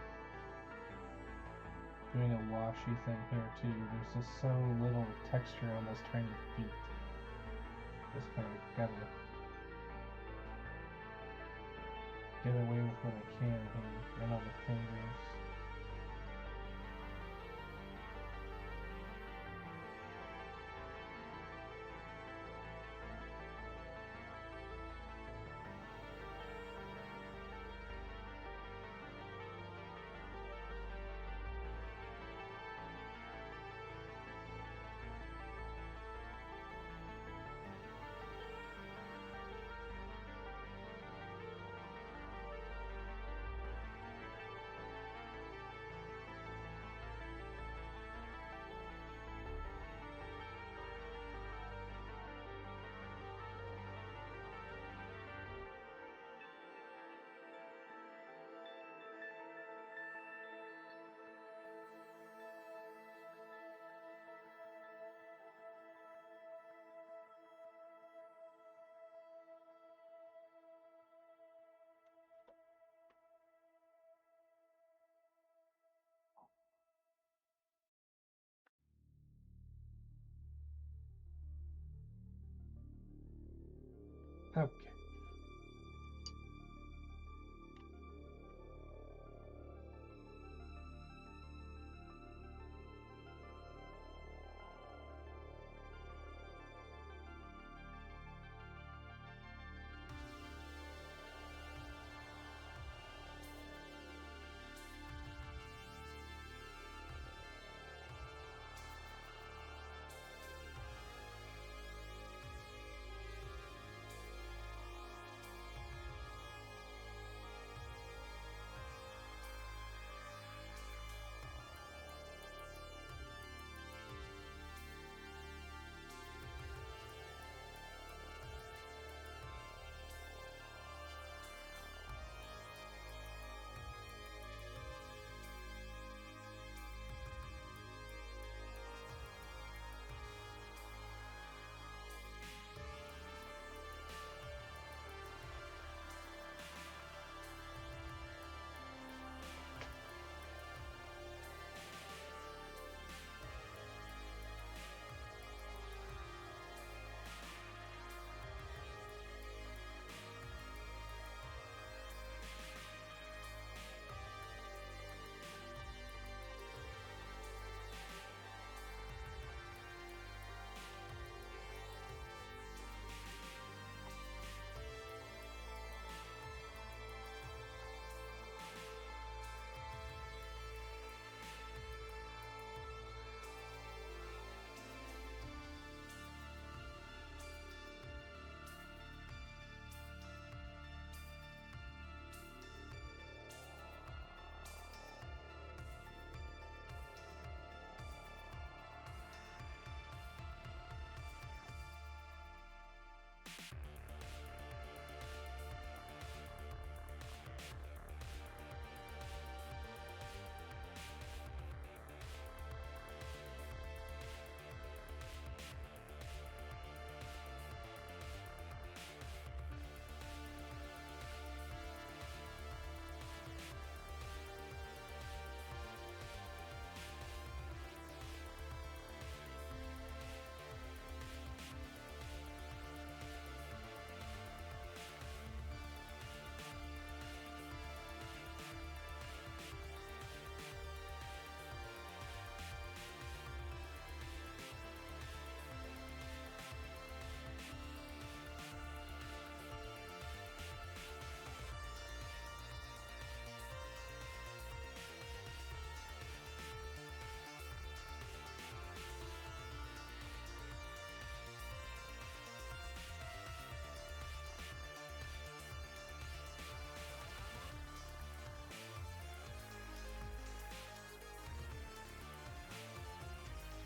doing a washy thing here too. There's just so little texture on those tiny feet. Just kind of gotta get away with what I can here, and on the fingers. Okay.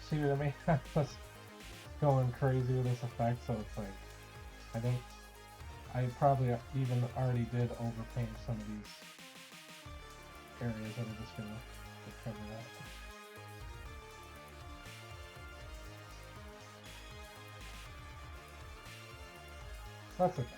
See what I mean? I was going crazy with this effect, so it's like, I think I probably even already did overpaint some of these areas that are just gonna cover that. That's okay.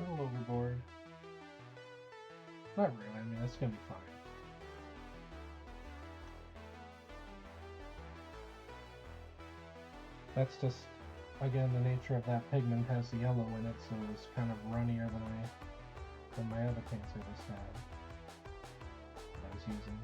little overboard. Not really, I mean, that's gonna be fine. That's just, again, the nature of that pigment has the yellow in it, so it's kind of runnier than my other paints I just had. That I was using.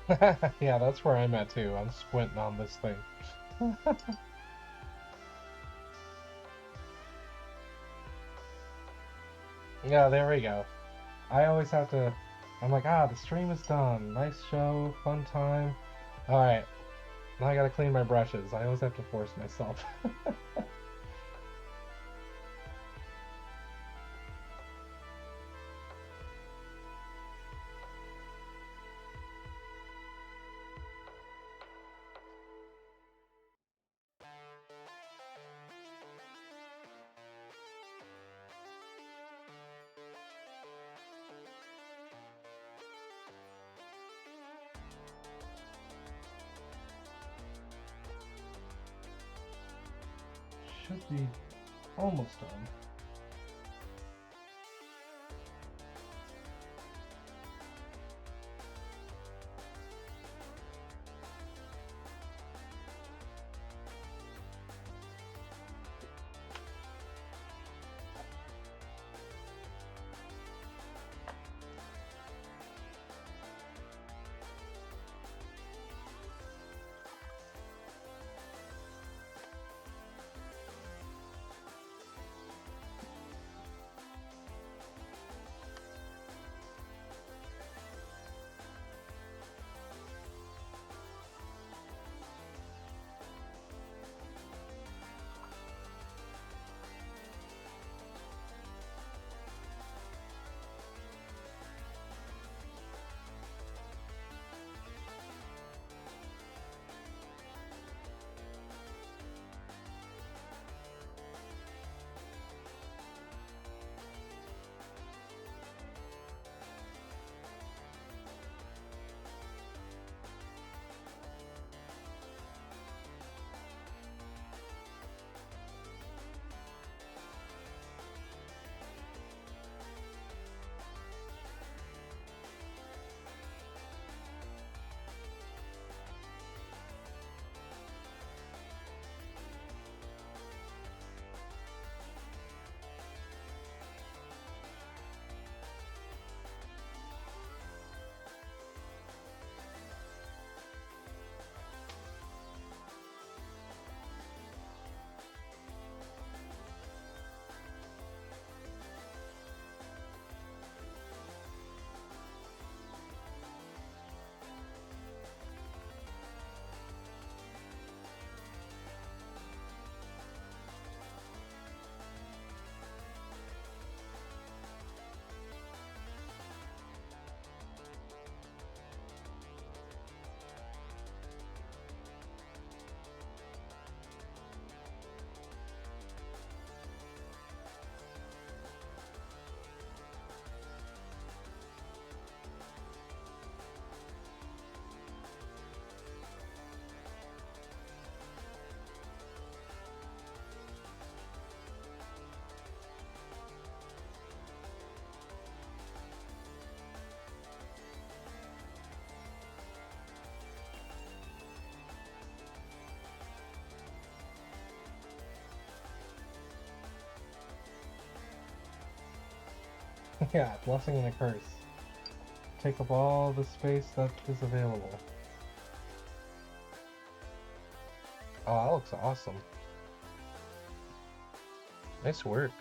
Yeah, that's where I'm at too. I'm squinting on this thing. Yeah, there we go. I always have to. I'm like, the stream is done. Nice show, fun time. All right, now I gotta clean my brushes. I always have to force myself. Should be almost done. Yeah, blessing and a curse. Take up all the space that is available. Oh, that looks awesome. Nice work.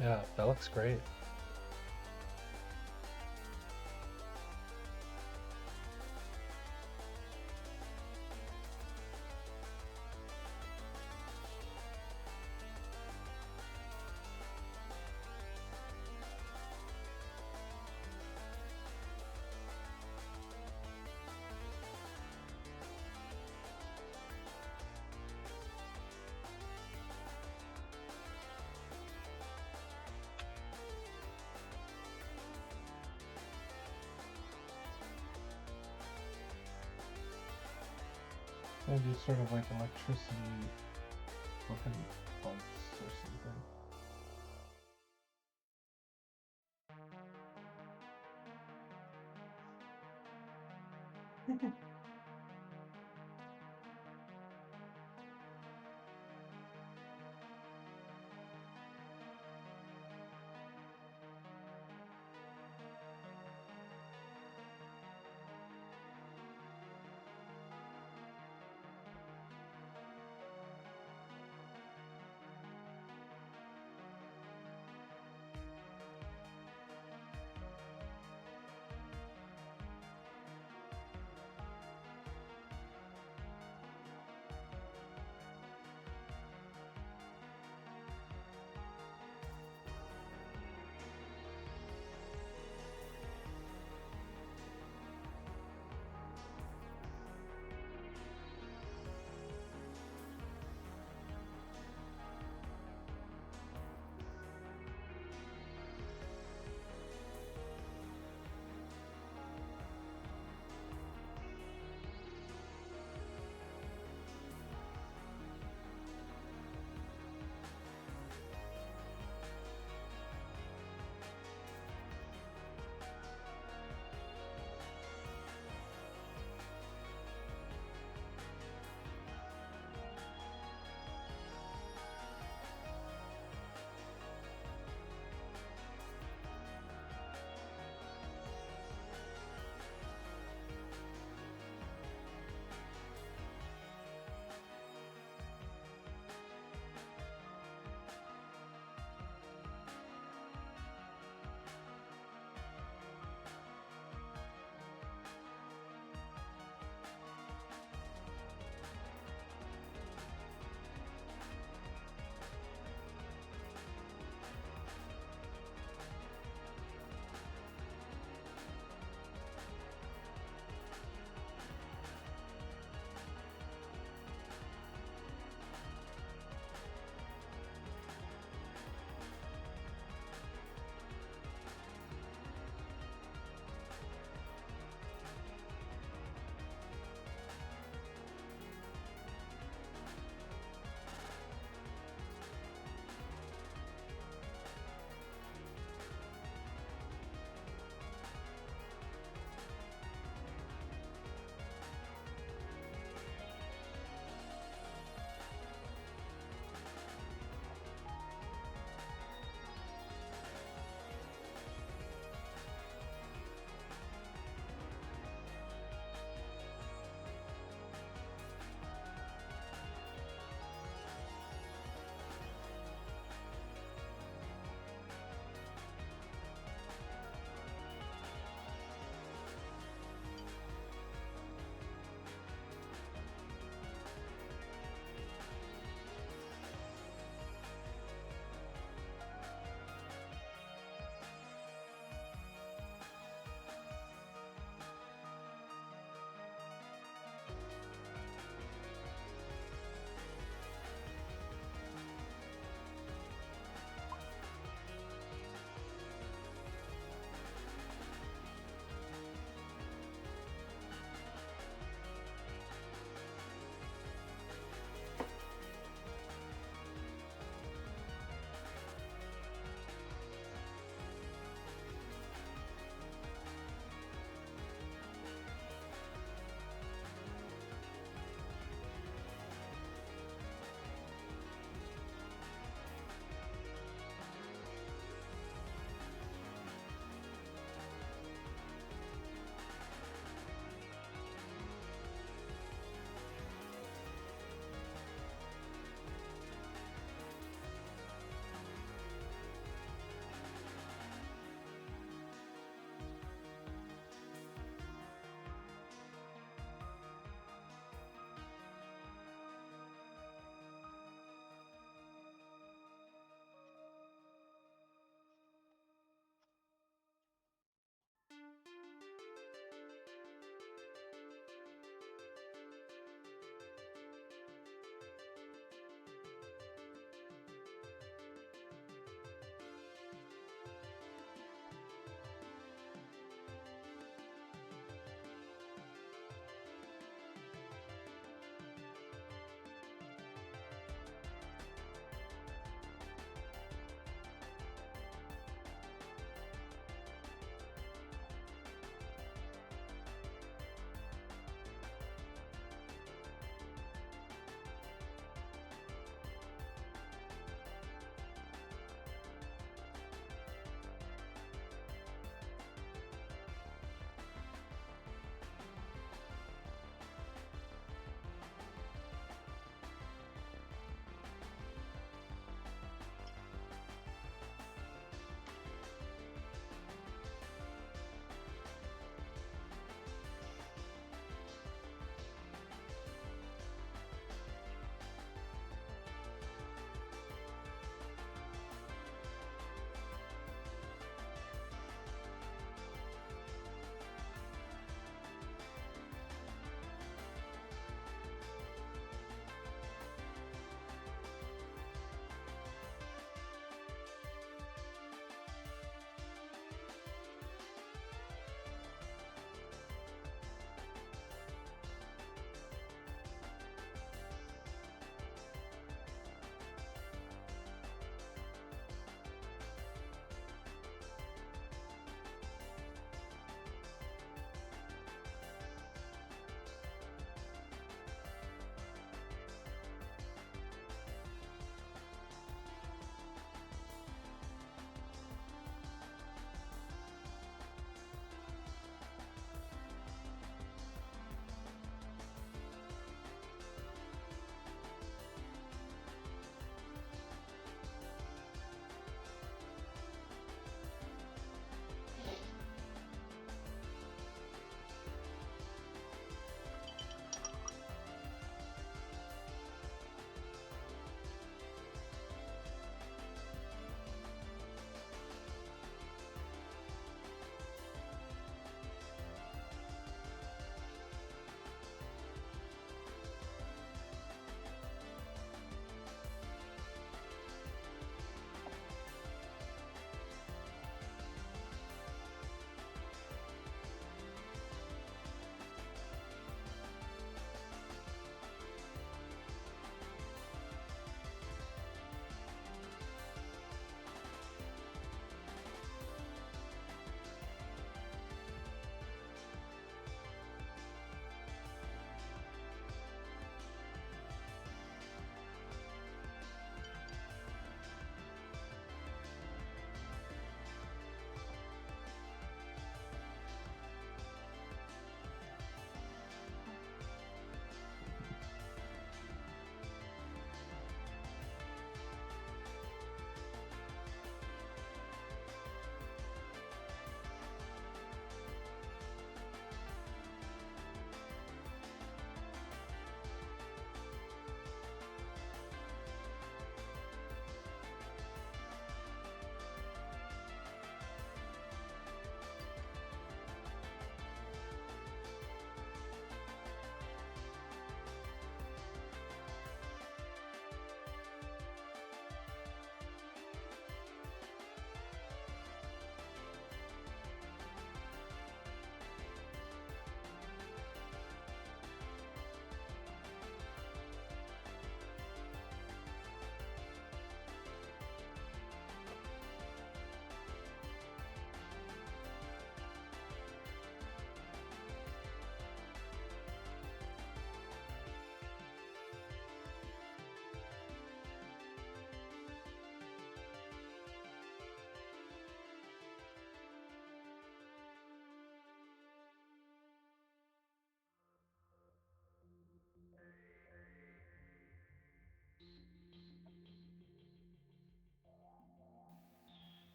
Yeah, that looks great. Maybe sort of like electricity looking bugs or something.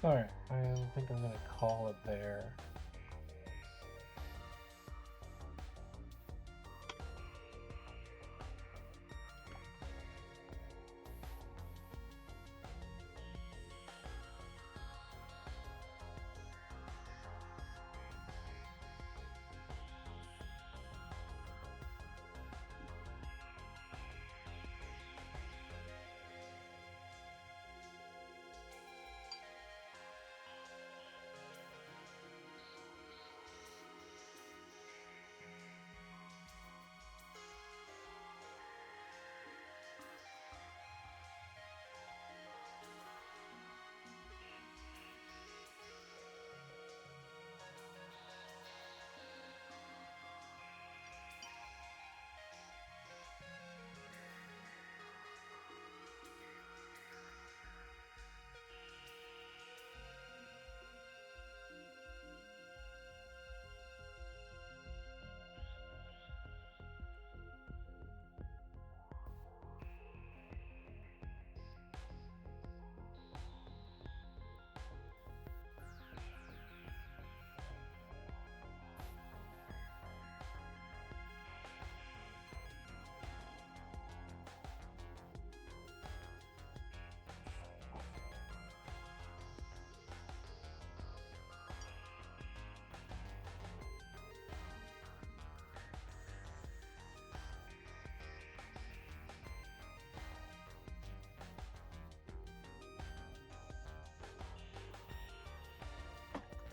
Alright, I think I'm gonna call it there.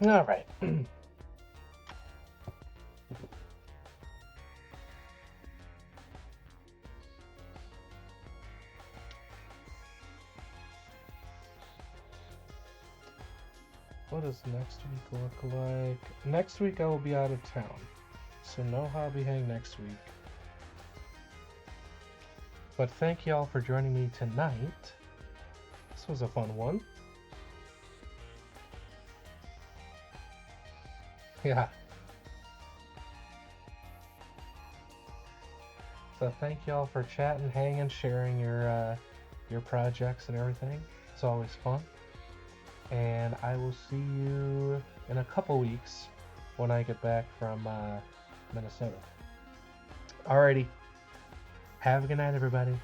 Alright. What does next week look like? Next week I will be out of town, so no hobby hang next week. But thank y'all for joining me tonight. This was a fun one. Yeah. So thank y'all for chatting, hanging, sharing your projects and everything. It's always fun. And I will see you in a couple weeks when I get back from Minnesota. Alrighty. Have a good night, everybody.